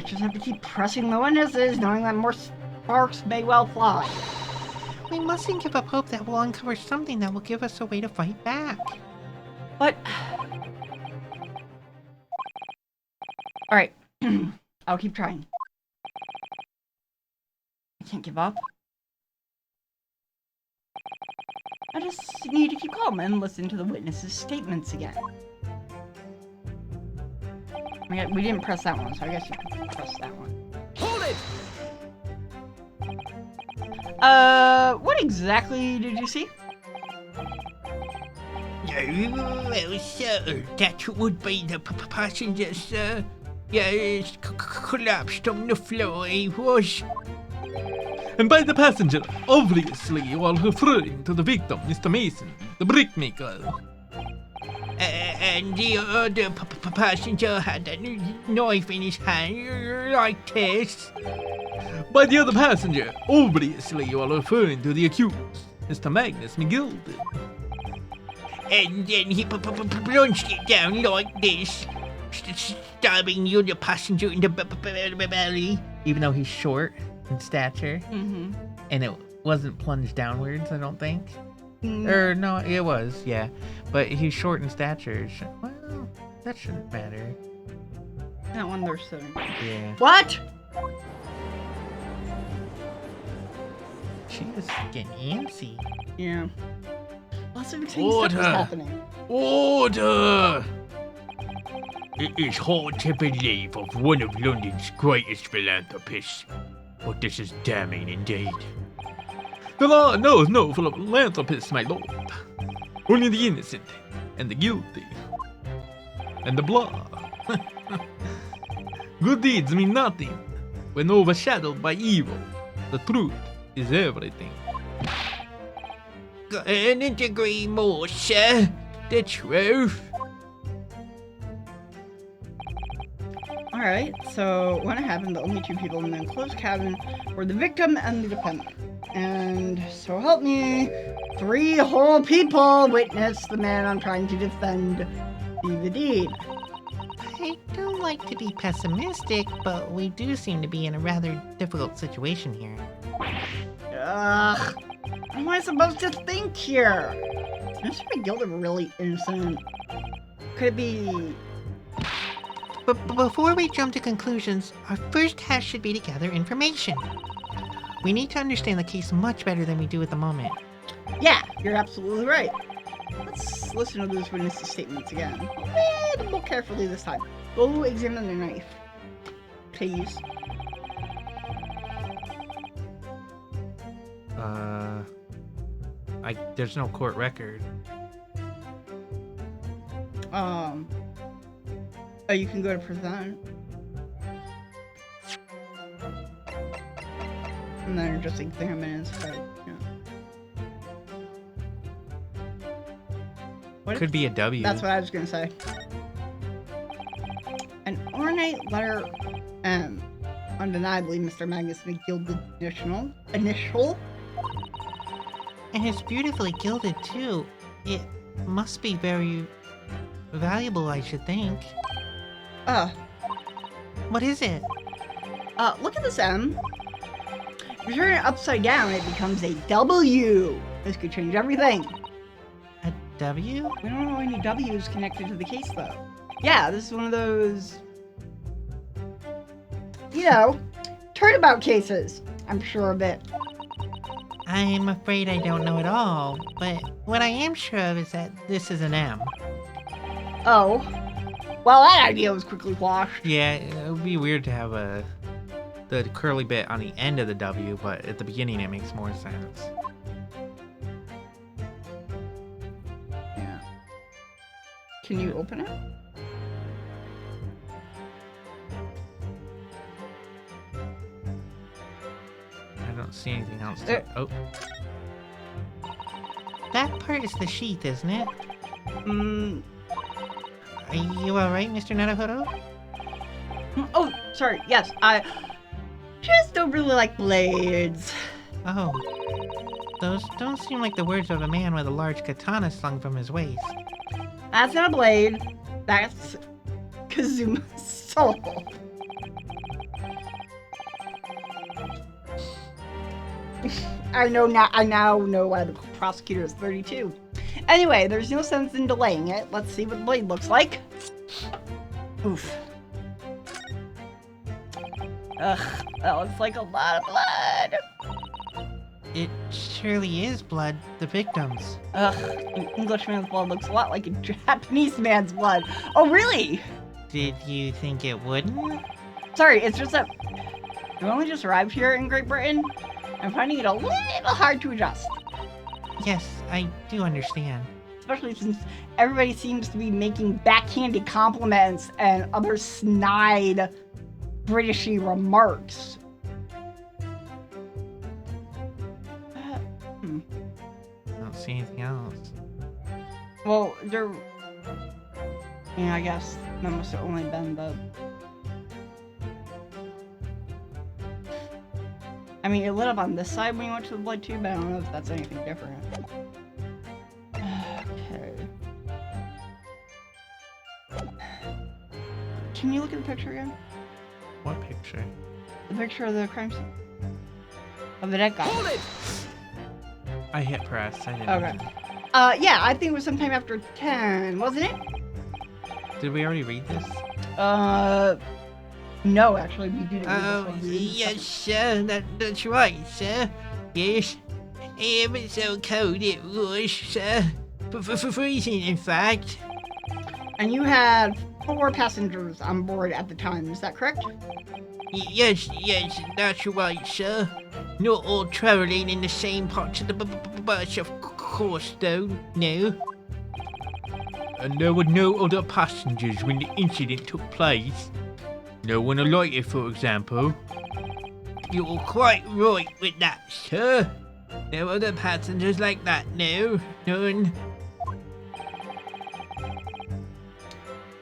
just have to keep pressing the witnesses, knowing that more sparks may well fly. We mustn't give up hope that we'll uncover something that will give us a way to fight back. But... Alright. I'll keep trying. I can't give up. I just need to keep calm and listen to the witnesses' statements again. We didn't press that one, so I guess you can press that one. Hold it! What exactly did you see? Well, sir, that would be the passenger, sir. Yes, collapsed on the floor, he was. And by the passenger, obviously you are referring to the victim, Mr. Mason, the brickmaker. And the other passenger had a knife in his hand, like this. By the other passenger, obviously you are referring to the accused, Mr. Magnus McGilden. And then he plunged it down like this, stabbing the other passenger in the belly. Even though he's short in stature. Mm-hmm. And it wasn't plunged downwards, I don't think. Or no, it was, yeah. But he's short in stature. Well, that shouldn't matter. That one they're sitting. Yeah. What? She is getting antsy. Yeah. Lots of exciting stuff is Order. happening. Order! It is hard to believe of one of London's greatest philanthropists, but this is damning indeed. The law knows no philanthropists, my lord. Only the innocent and the guilty. And the blah. Good deeds mean nothing when overshadowed by evil. The truth is everything. Couldn't agree more, sir. The truth. Alright, so when it happened, the only 2 people in the enclosed cabin were the victim and the defendant. And so help me, 3 whole people witnessed the man I'm trying to defend do the deed. I don't like to be pessimistic, but we do seem to be in a rather difficult situation here. Ugh, what am I supposed to think here? Is Mr. McGilden really innocent? Could it be... But before we jump to conclusions, our first task should be to gather information. We need to understand the case much better than we do at the moment. Yeah, you're absolutely right. Let's listen to those witnesses' statements again. A little more carefully this time. Go examine the knife. Please. There's no court record. Oh, you can go to present. And then just examine his head. Yeah. What Could be a W. That's what I was gonna say. An ornate letter M. Undeniably, Mr. Magnus McGilded initial. And it's beautifully gilded too. It must be very valuable, I should think. What is it? Look at this M. If you turn it upside down, it becomes a W. This could change everything. A W? We don't know any W's connected to the case, though. Yeah, this is one of those, you know, turnabout cases. I'm sure of it. I'm afraid I don't know at all, but what I am sure of is that this is an M. Oh. Well, that idea was quickly quashed. Yeah, it would be weird to have the curly bit on the end of the W, but at the beginning it makes more sense. Yeah. Can you open it? I don't see anything else. Oh. That part is the sheath, isn't it? Are you alright, Mr. Naruhodo? Oh, sorry. Yes, I just don't really like blades. Oh. Those don't seem like the words of a man with a large katana slung from his waist. That's not a blade. That's Kazuma's soul. I now know why the prosecutor is 32. Anyway, there's no sense in delaying it. Let's see what the blade looks like. Oof. Ugh, that looks like a lot of blood. It surely is blood, the victim's. Ugh, an Englishman's blood looks a lot like a Japanese man's blood. Oh, really? Did you think it wouldn't? Sorry, it's just that we only just arrived here in Great Britain. I'm finding it a little hard to adjust. Yes, I do understand. Especially since everybody seems to be making backhanded compliments and other snide Britishy remarks. I don't see anything else. Well, there... Yeah, I guess that must have only been the... I mean, it lit up on this side when you went to the blood tube, but I don't know if that's anything different. Okay. Can you look at the picture again? What picture? The picture of the crime scene. Of the dead guy. Hold it! I hit press. I didn't. Okay. Yeah, I think it was sometime after 10, wasn't it? Did we already read this? No, actually, we didn't. Oh, yes, sir, that's right, sir. Yes. Ever so cold it was, sir. Freezing, in fact. And you had 4 passengers on board at the time, is that correct? Yes, that's right, sir. Not all travelling in the same parts of the bus, of course, though, no. And there were no other passengers when the incident took place. No one alighted, for example. You're quite right with that, sir. No other passengers like that, no. None.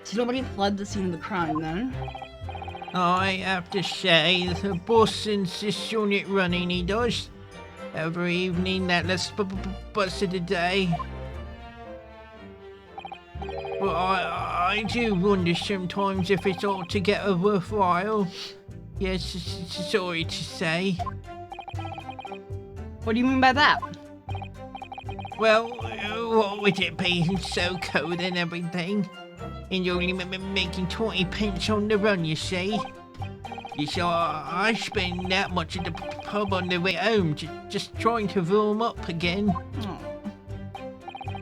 So nobody fled the scene of the crime, then? I have to say, the boss insists on it running, he does. Every evening, that last bus of the day. But I do wonder sometimes if it's altogether worthwhile. Yes, sorry to say. What do you mean by that? Well, what would it be? So cold and everything. And you're only making 20 pence on the run, you see. Yes, I spent that much at the pub on the way home, just trying to warm up again. Oh.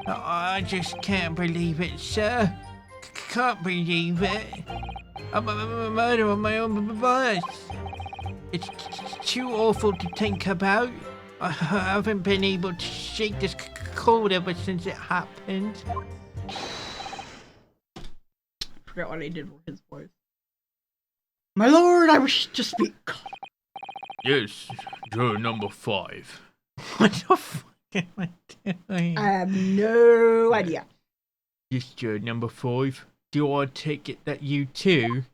I just can't believe it, sir. Can't believe it. I'm a murder on my own bus. It's too awful to think about. I haven't been able to shake this cold ever since it happened. I forgot what I did for his voice. My lord, I wish to speak. Yes, juror number 5. What the fuck am I doing? I have no idea. Yes, juror number 5. Do I take it that you too?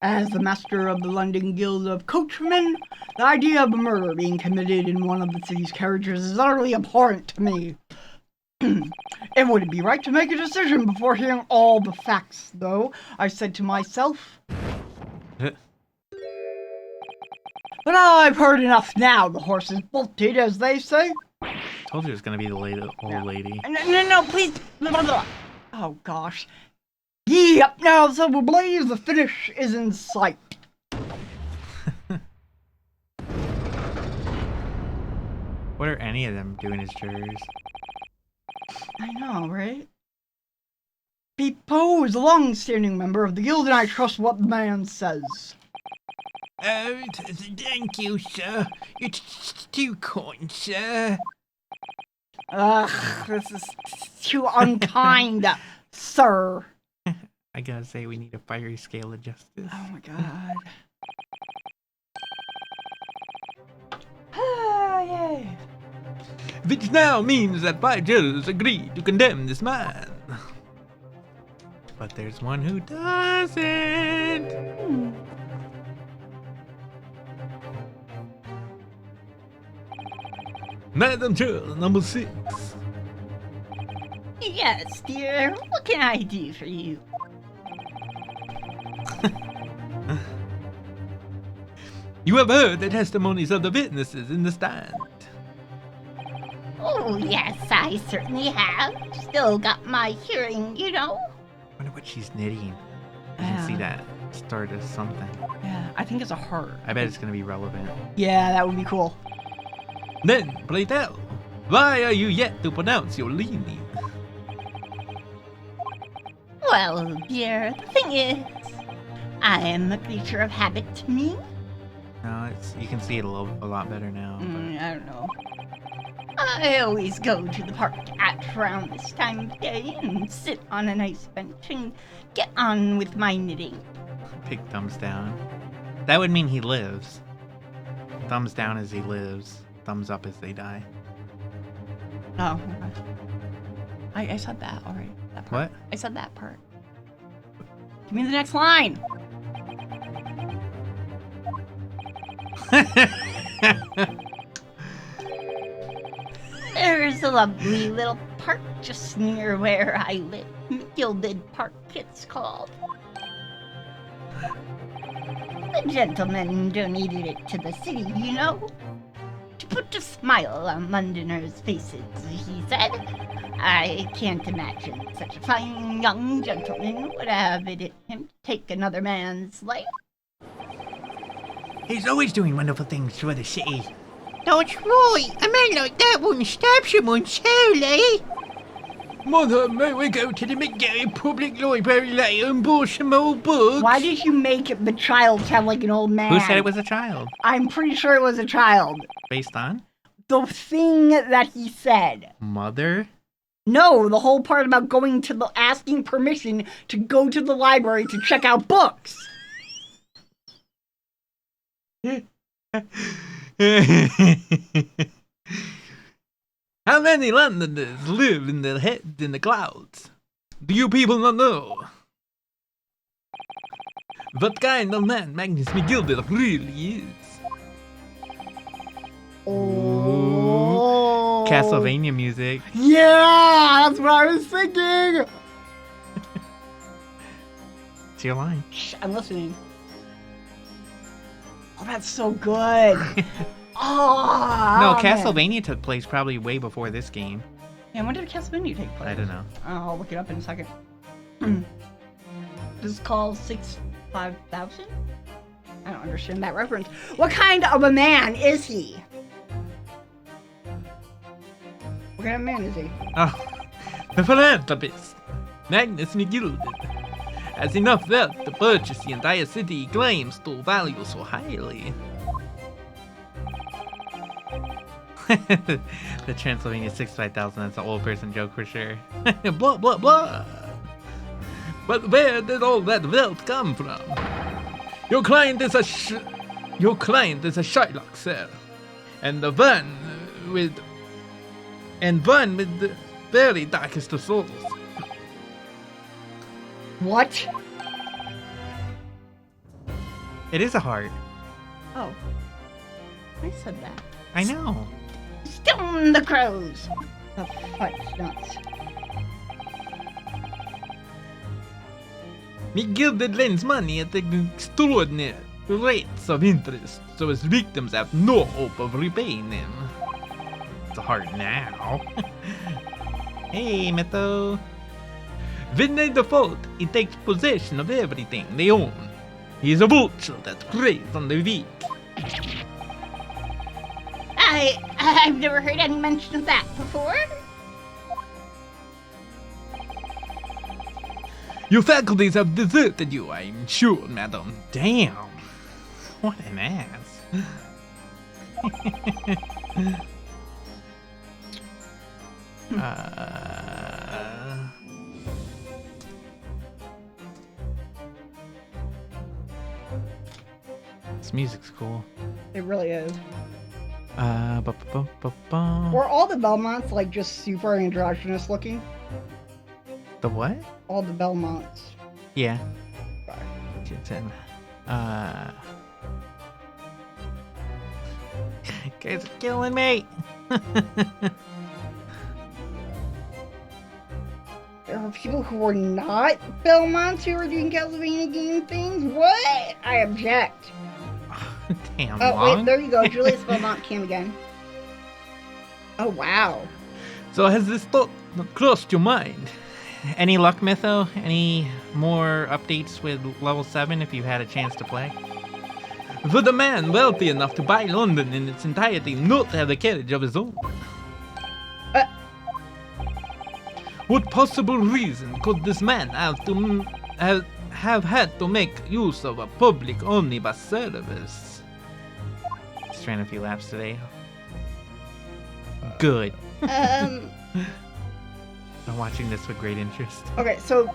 As the master of the London Guild of Coachmen, the idea of a murder being committed in one of the city's carriages is utterly abhorrent to me. It wouldn't be right to make a decision before hearing all the facts, though, I said to myself. But I've heard enough now. The horse is bolted, as they say. Told you it was gonna be the old lady. No, please. Oh, gosh. Yep, now, Silver Blaze, the finish is in sight. What are any of them doing as jurors? I know, right? Pete Poe is a long-standing member of the guild, and I trust what the man says. Oh, thank you, sir. You're too kind, sir. Ugh, this is too unkind, sir. I gotta say, we need a fiery scale of justice. Oh my god. Ah, yay. Which now means that 5 jurors agree to condemn this man. But there's one who doesn't. Madam Juror number 6. Yes, dear. What can I do for you? You have heard the testimonies of the witnesses in the stand. Oh, yes, I certainly have. Still got my hearing, you know. I wonder what she's knitting. You can see that start as something. Yeah, I think it's a heart. I bet it's gonna be relevant. Yeah, that would be cool. Then, pray tell, why are you yet to pronounce your leaning? Well, dear, the thing is, I am a creature of habit to me. No, you can see it a lot better now. I don't know. I always go to the park at around this time of day and sit on a nice bench and get on with my knitting. Big thumbs down. That would mean he lives. Thumbs down as he lives. Thumbs up as they die. Oh, okay. I said that already. That part. What? I said that part. Give me the next line. There's a lovely little park just near where I live. Gilded Park, it's called. The gentleman donated it to the city, you know. To put a smile on Londoners' faces, he said. I can't imagine such a fine young gentleman would have it in him to take another man's life. He's always doing wonderful things for the city. That's right. A man like that wouldn't stab someone solely. Mother, may we go to the McGarry Public Library later and borrow some old books? Why did you make the child sound like an old man? Who said it was a child? I'm pretty sure it was a child. Based on? The thing that he said. Mother? No, the whole part about going to the asking permission to go to the library to check out books. How many Londoners live in their heads in the clouds? Do you people not know? What kind of man Magnus McGilder really is? Oh. Castlevania music. Yeah, that's what I was thinking. It's your line. Shh, I'm listening. Oh, that's so good. Oh, No, man. Castlevania took place probably way before this game. Yeah, when did Castlevania take place? I don't know. I'll look it up in a second. This is called 65000? I don't understand that reference. What kind of a man is he? What kind of man is he? Oh, the philanthropist, Magnus McGilded, has enough wealth to purchase the entire city he claims to value so highly. The Transylvania 65,000, that's an old person joke for sure. Blah, blah, blah. But where did all that wealth come from? Your client is a Shylock, sir. And one with the very darkest of souls. What? It is a heart. Oh. I said that. I know. Stone the crows. The fudge nuts. McGilded lends money at extraordinary rates of interest, so his victims have no hope of repaying them. It's a heart now. Hey, Mytho. When they default, he takes possession of everything they own. He is a vulture that preys on the weak. I've never heard any mention of that before. Your faculties have deserted you, I'm sure, madam. Damn. What an ass. This music's cool. It really is. Ba-ba-ba-ba-ba. Were all the Belmonts like just super androgynous looking? The what? All the Belmonts. Yeah. Sorry. It's in. Guys are killing me. There were people who were not Belmonts who were doing Castlevania game things? What? I object. Damn. Oh, long. wait, there you go. Julius Belmont came again. Oh, wow. So has this thought crossed your mind? Any luck, Mytho? Any more updates with level 7 if you've had a chance to play? Would a man wealthy enough to buy London in its entirety not have a carriage of his own? What possible reason could this man have had to make use of a public omnibus service? Just ran a few laps today. Good. I'm watching this with great interest. Okay, so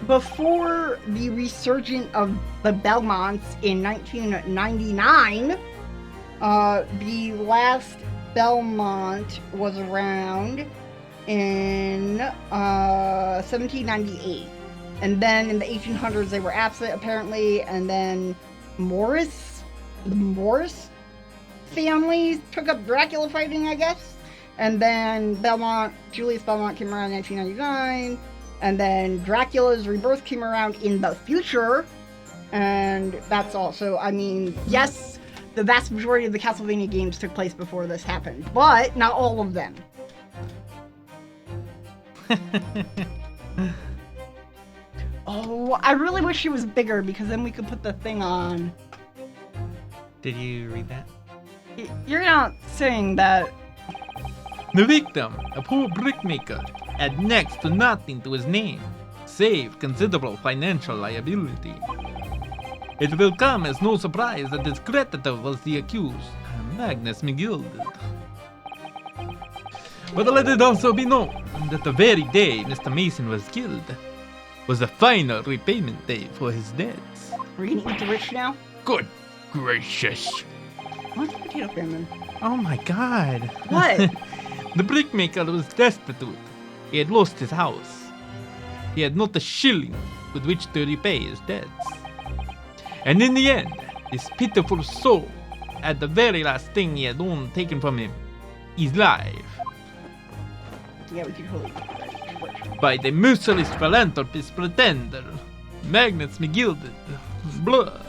before the resurgence of the Belmonts in 1999, the last Belmont was around in 1798. And then in the 1800s they were absent apparently, and then the Morris family took up Dracula fighting, I guess. And then Julius Belmont came around in 1999, and then Dracula's rebirth came around in the future, and that's all. So, I mean, yes, the vast majority of the Castlevania games took place before this happened, but not all of them. Oh, I really wish it was bigger, because then we could put the thing on. Did you read that? You're not saying that. The victim, a poor brickmaker, had next to nothing to his name, save considerable financial liability. It will come as no surprise that his creditor was the accused, Magnus McGilded. But let it also be known that the very day Mr. Mason was killed was the final repayment day for his debts. We're gonna eat the rich now? Good gracious. What's the potato famine? Oh my god. What? The brickmaker was destitute. He had lost his house. He had not a shilling with which to repay his debts. And in the end, this pitiful soul had the very last thing he had owned taken from him, his life, Yeah, we can totally eat the rich. by the merciless philanthropist pretender, Magnus McGilded. Blah.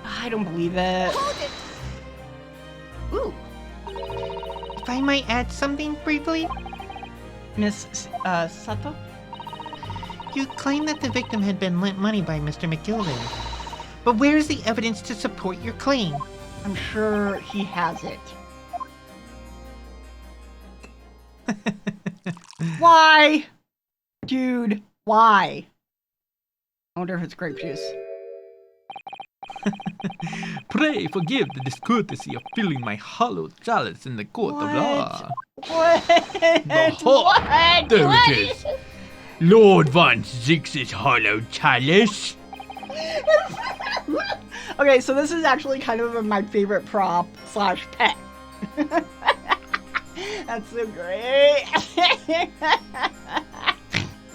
I don't believe it. Ooh, If I might add something briefly, Miss Sato? you claimed that the victim had been lent money by Mr. McGilded. But where is the evidence to support your claim? I'm sure he has it. Why? Dude, why? I wonder if it's grape juice. Pray forgive the discourtesy of filling my hollow chalice in the court of law. What? What? There it is. Lord Von Zix's hollow chalice. Okay, so this is actually kind of my favorite prop / pet. That's so great.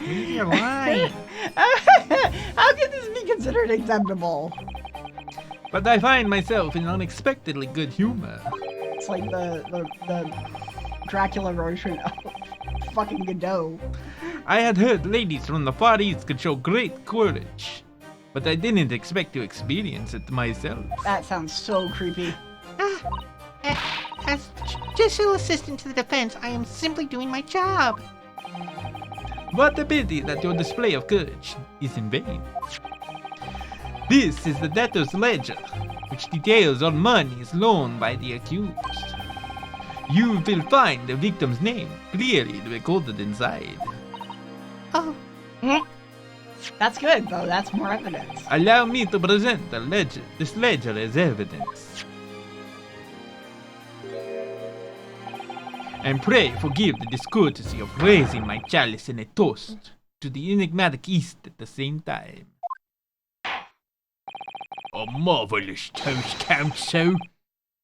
Leave your line. How can this be considered acceptable? But I find myself in unexpectedly good humor. It's like the Dracula version of fucking Godot. I had heard ladies from the Far East could show great courage, but I didn't expect to experience it myself. That sounds so creepy. As judicial assistant to the defense, I am simply doing my job. What a pity that your display of courage is in vain. This is the debtor's ledger, which details all monies loaned by the accused. You will find the victim's name clearly recorded inside. Oh, That's good, though. That's more evidence. Allow me to present this ledger as evidence. And pray forgive the discourtesy of raising my chalice in a toast to the enigmatic East at the same time. A marvelous toast, Counsel.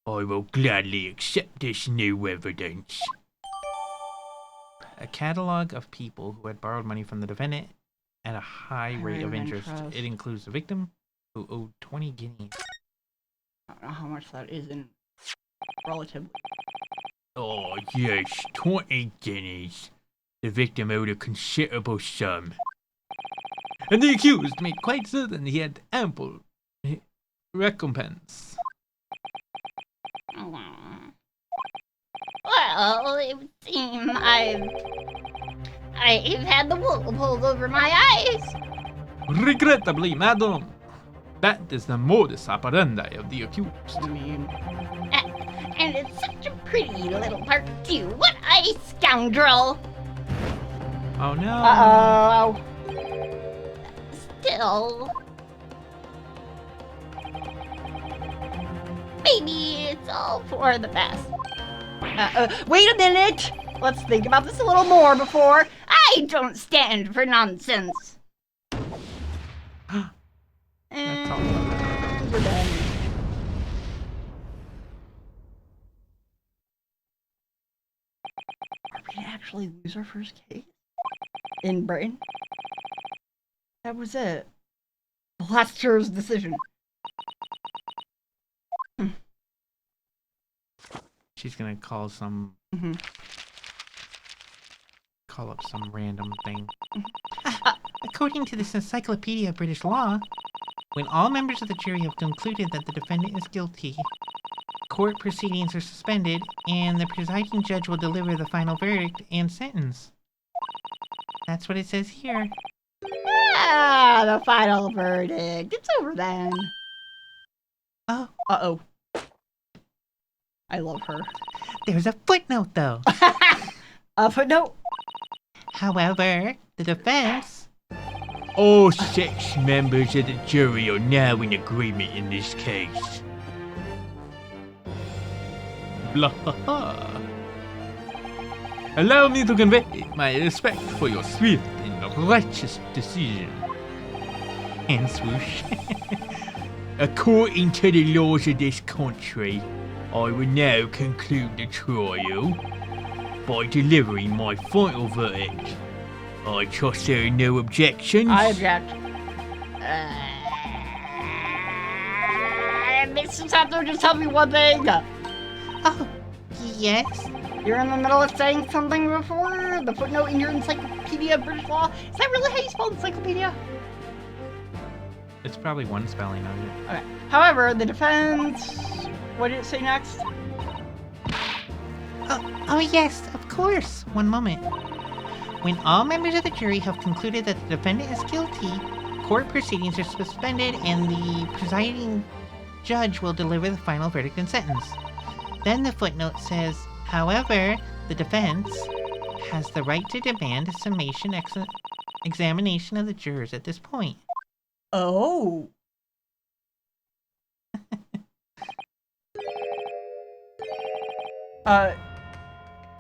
I will gladly accept this new evidence. a catalog of people who had borrowed money from the defendant at a high rate of interest. It includes the victim, who owed 20 guineas. I don't know how much that is in relative. Oh yes, 20 guineas. The victim owed a considerable sum. And the accused made quite certain he had ample recompense. Well, it would seem I've had the wool pulled over my eyes. Regrettably, madam, that is the modus operandi of the accused. I mean, And it's such a pretty little part too. What a scoundrel! Oh no. uh-oh. Still, maybe it's all for the best. Wait a minute! Let's think about this a little more before. I don't stand for nonsense. That's all. And we're done. Are we gonna actually lose our first case? In Britain? That was it. The last juror's decision. She's gonna call some. Call up some random thing. According to this Encyclopedia of British Law, when all members of the jury have concluded that the defendant is guilty, court proceedings are suspended, and the presiding judge will deliver the final verdict and sentence. That's what it says here. Ah, the final verdict. It's over then. Oh, Uh-oh. I love her. there's a footnote though. A footnote? However, the defense... All 6 members of the jury are now in agreement in this case. Blah ha ha. Allow me to convey my respect for your swift and righteous decision. And swoosh. According to the laws of this country, I will now conclude the trial by delivering my final verdict. I trust there are no objections. I object. Mr. Sato, just tell me one thing. Oh, yes? You're in the middle of saying something before the footnote in your Encyclopedia of British Law. Is that really how you spell encyclopedia? It's probably one spelling of it. Okay. However, the defense... What did it say next? Oh yes, of course. One moment. When all members of the jury have concluded that the defendant is guilty, court proceedings are suspended and the presiding judge will deliver the final verdict and sentence. Then the footnote says, however, the defense has the right to demand a summation examination of the jurors at this point. Oh.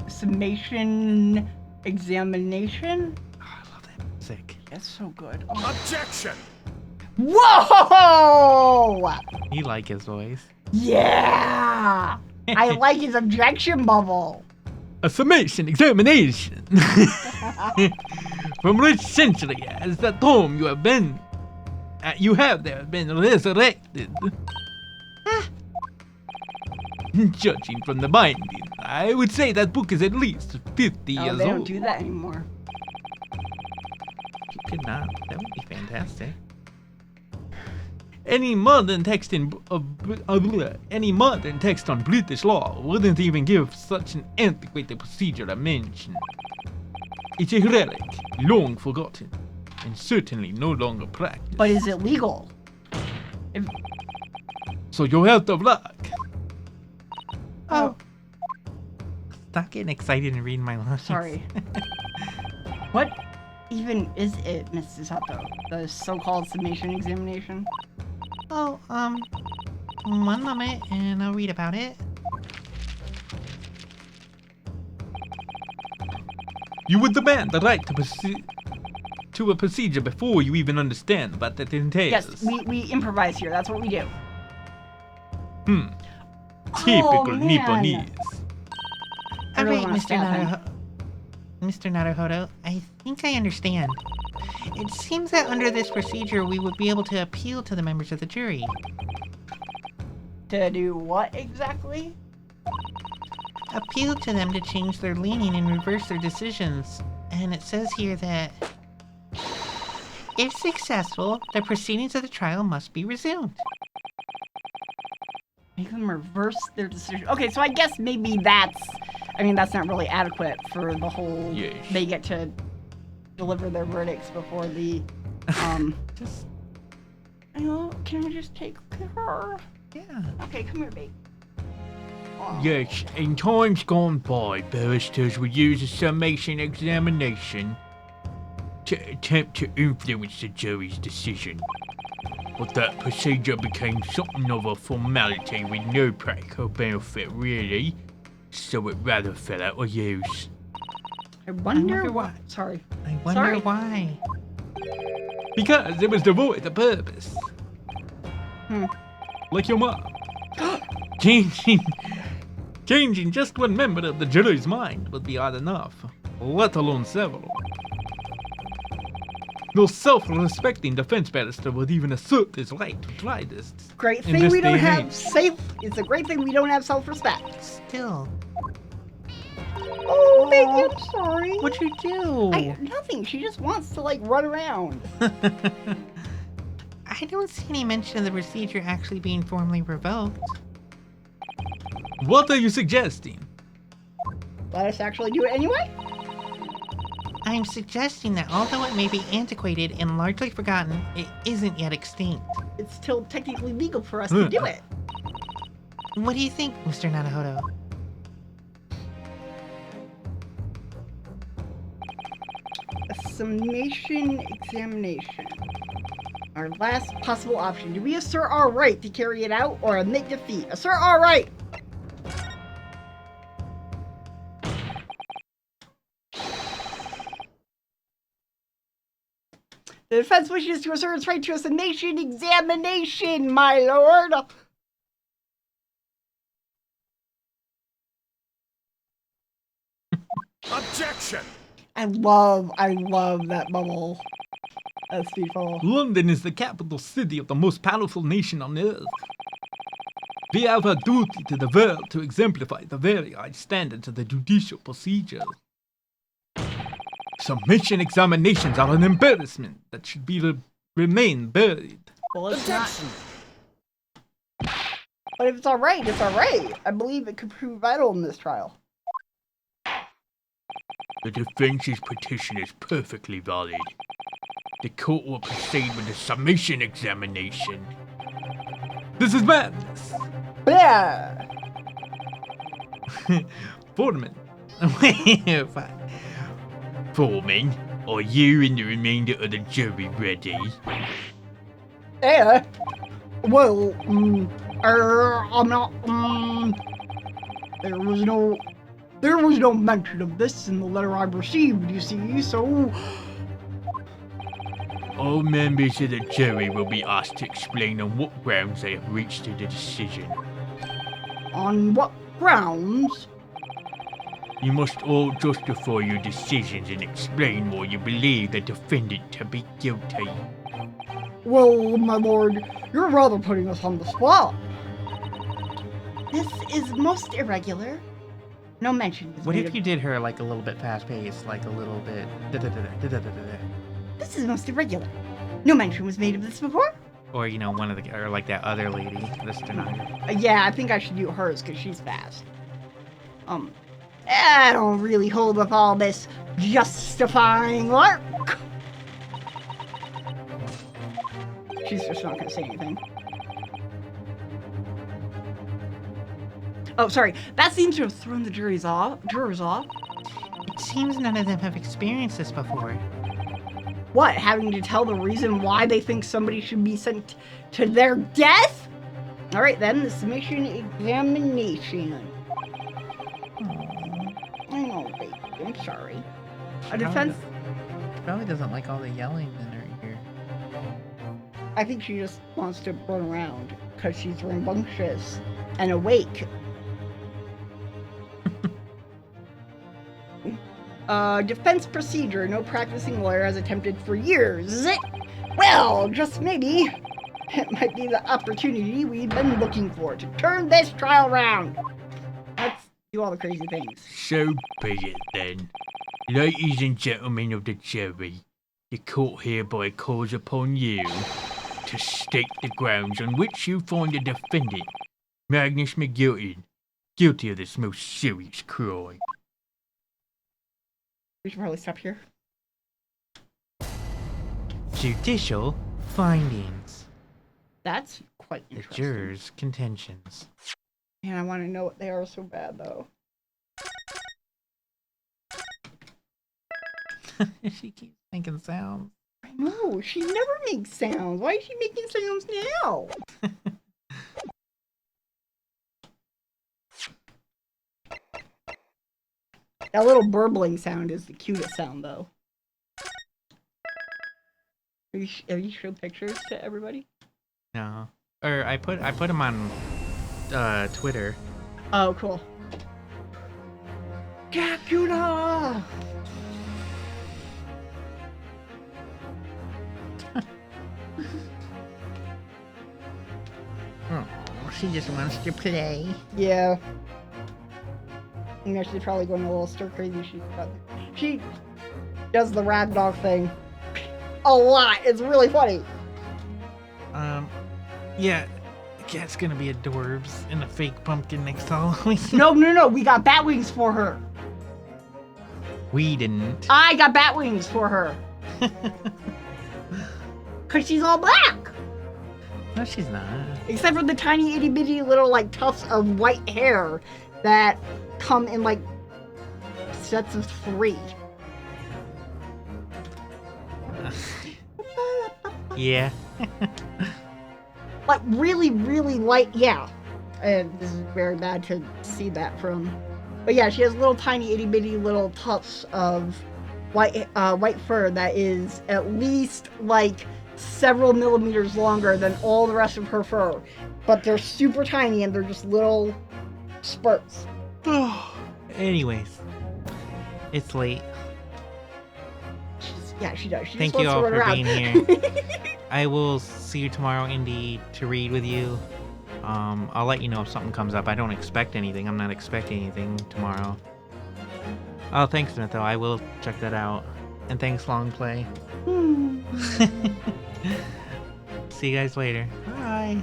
Summation examination? Oh, I love that music. That's so good. Objection! Whoa! You like his voice. Yeah! I like his objection bubble. A summation examination. From which century as the tomb you have been resurrected. Judging from the binding, I would say that book is at least 50 Oh, years they don't old. do that anymore. You could not. That would be fantastic. Any modern text on British law wouldn't even give such an antiquated procedure a mention. It's a relic, long forgotten, and certainly no longer practiced. But is it legal? So you're out of luck. Oh, Stop getting excited and reading my lines. sorry. What even is it, Mrs. Sato? The so-called summation examination? Oh, one moment and I'll read about it. You would demand the right to a procedure before you even understand what it entails. Yes, we improvise here. That's what we do. Typical man. Nipponese. I really Alright, wanna stab him. Mr. Naruhodo, I think I understand. It seems that under this procedure we would be able to appeal to the members of the jury. To do what exactly? Appeal to them to change their leaning and reverse their decisions. And it says here that if successful, the proceedings of the trial must be resumed. Make them reverse their decision. Okay, so I guess maybe that's not really adequate for the whole. Yes. They get to deliver their verdicts before the. Just, Can I just take her? yeah. Okay, come here, babe. Yes, in times gone by, barristers would use a summation examination to attempt to influence the jury's decision. But that procedure became something of a formality with no practical benefit, really, so it rather fell out of use. I wonder wonder why. why. Sorry. I wonder Sorry. why. Because it was devoid of purpose. Like your mom. Changing just one member of the jury's mind would be odd enough, let alone several. No self-respecting defense barrister would even assert his right to try this. Great in thing this we don't day and have age. safe. It's a great thing we don't have self-respect. Still, Oh, baby, I'm sorry. what'd you do? Nothing. She just wants to run around. I don't see any mention of the procedure actually being formally revoked. What are you suggesting? Let us actually do it anyway. I'm suggesting that although it may be antiquated and largely forgotten, it isn't yet extinct. It's still technically legal for us to do it. What do you think, Mr. Naruhodo? A summation examination. Our last possible option. Do we assert our right to carry it out or admit defeat? Assert our right! The defense wishes to assert its right to a summation examination, my lord! Objection! I love that bubble. That's beautiful. London is the capital city of the most powerful nation on earth. We have a duty to the world to exemplify the very high standards of the judicial procedure. Summation examinations are an embarrassment that should remain buried. Well, it's not. Objection! But if it's alright, it's alright. I believe it could prove vital in this trial. The defense's petition is perfectly valid. the court will proceed with the summation examination. This is madness. Yeah. Foreman. Fine. Foreman, are you and the remainder of the jury ready? Yeah. Well, I'm not. There was no mention of this in the letter I received. You see, so. All members of the jury will be asked to explain on what grounds they have reached the decision. On what grounds? You must all justify your decisions and explain why you believe the defendant to be guilty. Well, my lord, you're rather putting us on the spot. This is most irregular. No mention is What made if of- you did her like a little bit fast paced, like a little bit This is most irregular. No mention was made of this before. or you know, one of the or like that other lady, the stenographer. Yeah, I think I should do hers because she's fast. I don't really hold with all this justifying work. She's just not gonna say anything. Oh, sorry. That seems to have thrown the jurors off. It seems none of them have experienced this before. What? Having to tell the reason why they think somebody should be sent to their death? All right, then the summation examination. I know, baby. I'm sorry. A defense. Probably doesn't like all the yelling in her ear. I think she just wants to run around because she's rambunctious and awake. Defense procedure. No practicing lawyer has attempted for years. Well, just maybe. It might be the opportunity we've been looking for to turn this trial around. Let's do all the crazy things. So be it then. Ladies and gentlemen of the jury, the court hereby calls upon you to state the grounds on which you find the defendant, Magnus McGilton, guilty of this most serious crime. We should probably stop here. Judicial findings. That's quite The interesting. jurors' contentions. Man, I want to know what they are so bad, though. She keeps making sounds. I know, she never makes sounds. Why is she making sounds now? That little burbling sound is the cutest sound, though. Have you showed pictures to everybody? No. Or I put them on Twitter. Oh, cool. Dracula! Oh, she just wants to play. Yeah. You know, she's probably going a little stir crazy. She does the rag dog thing a lot. It's really funny. Yeah, Cat's gonna be adorbs in a fake pumpkin next Halloween. No. We got bat wings for her. We didn't. I got bat wings for her. Because she's all black. No, she's not. Except for the tiny itty bitty little like tufts of white hair that come in like sets of 3. Yeah. Like really, really light. Yeah. And this is very bad to see that from. But yeah, she has little tiny itty bitty little tufts of white fur that is at least like several millimeters longer than all the rest of her fur. But they're super tiny and they're just little spurts. Anyways, it's late. Yeah, she does. She Thank just you wants all to run for around. being here. I will see you tomorrow, Indy, to read with you. I'll let you know if something comes up. I don't expect anything. I'm not expecting anything tomorrow. Oh, thanks, Smith, though. I will check that out. And thanks, Long Play. See you guys later. Bye.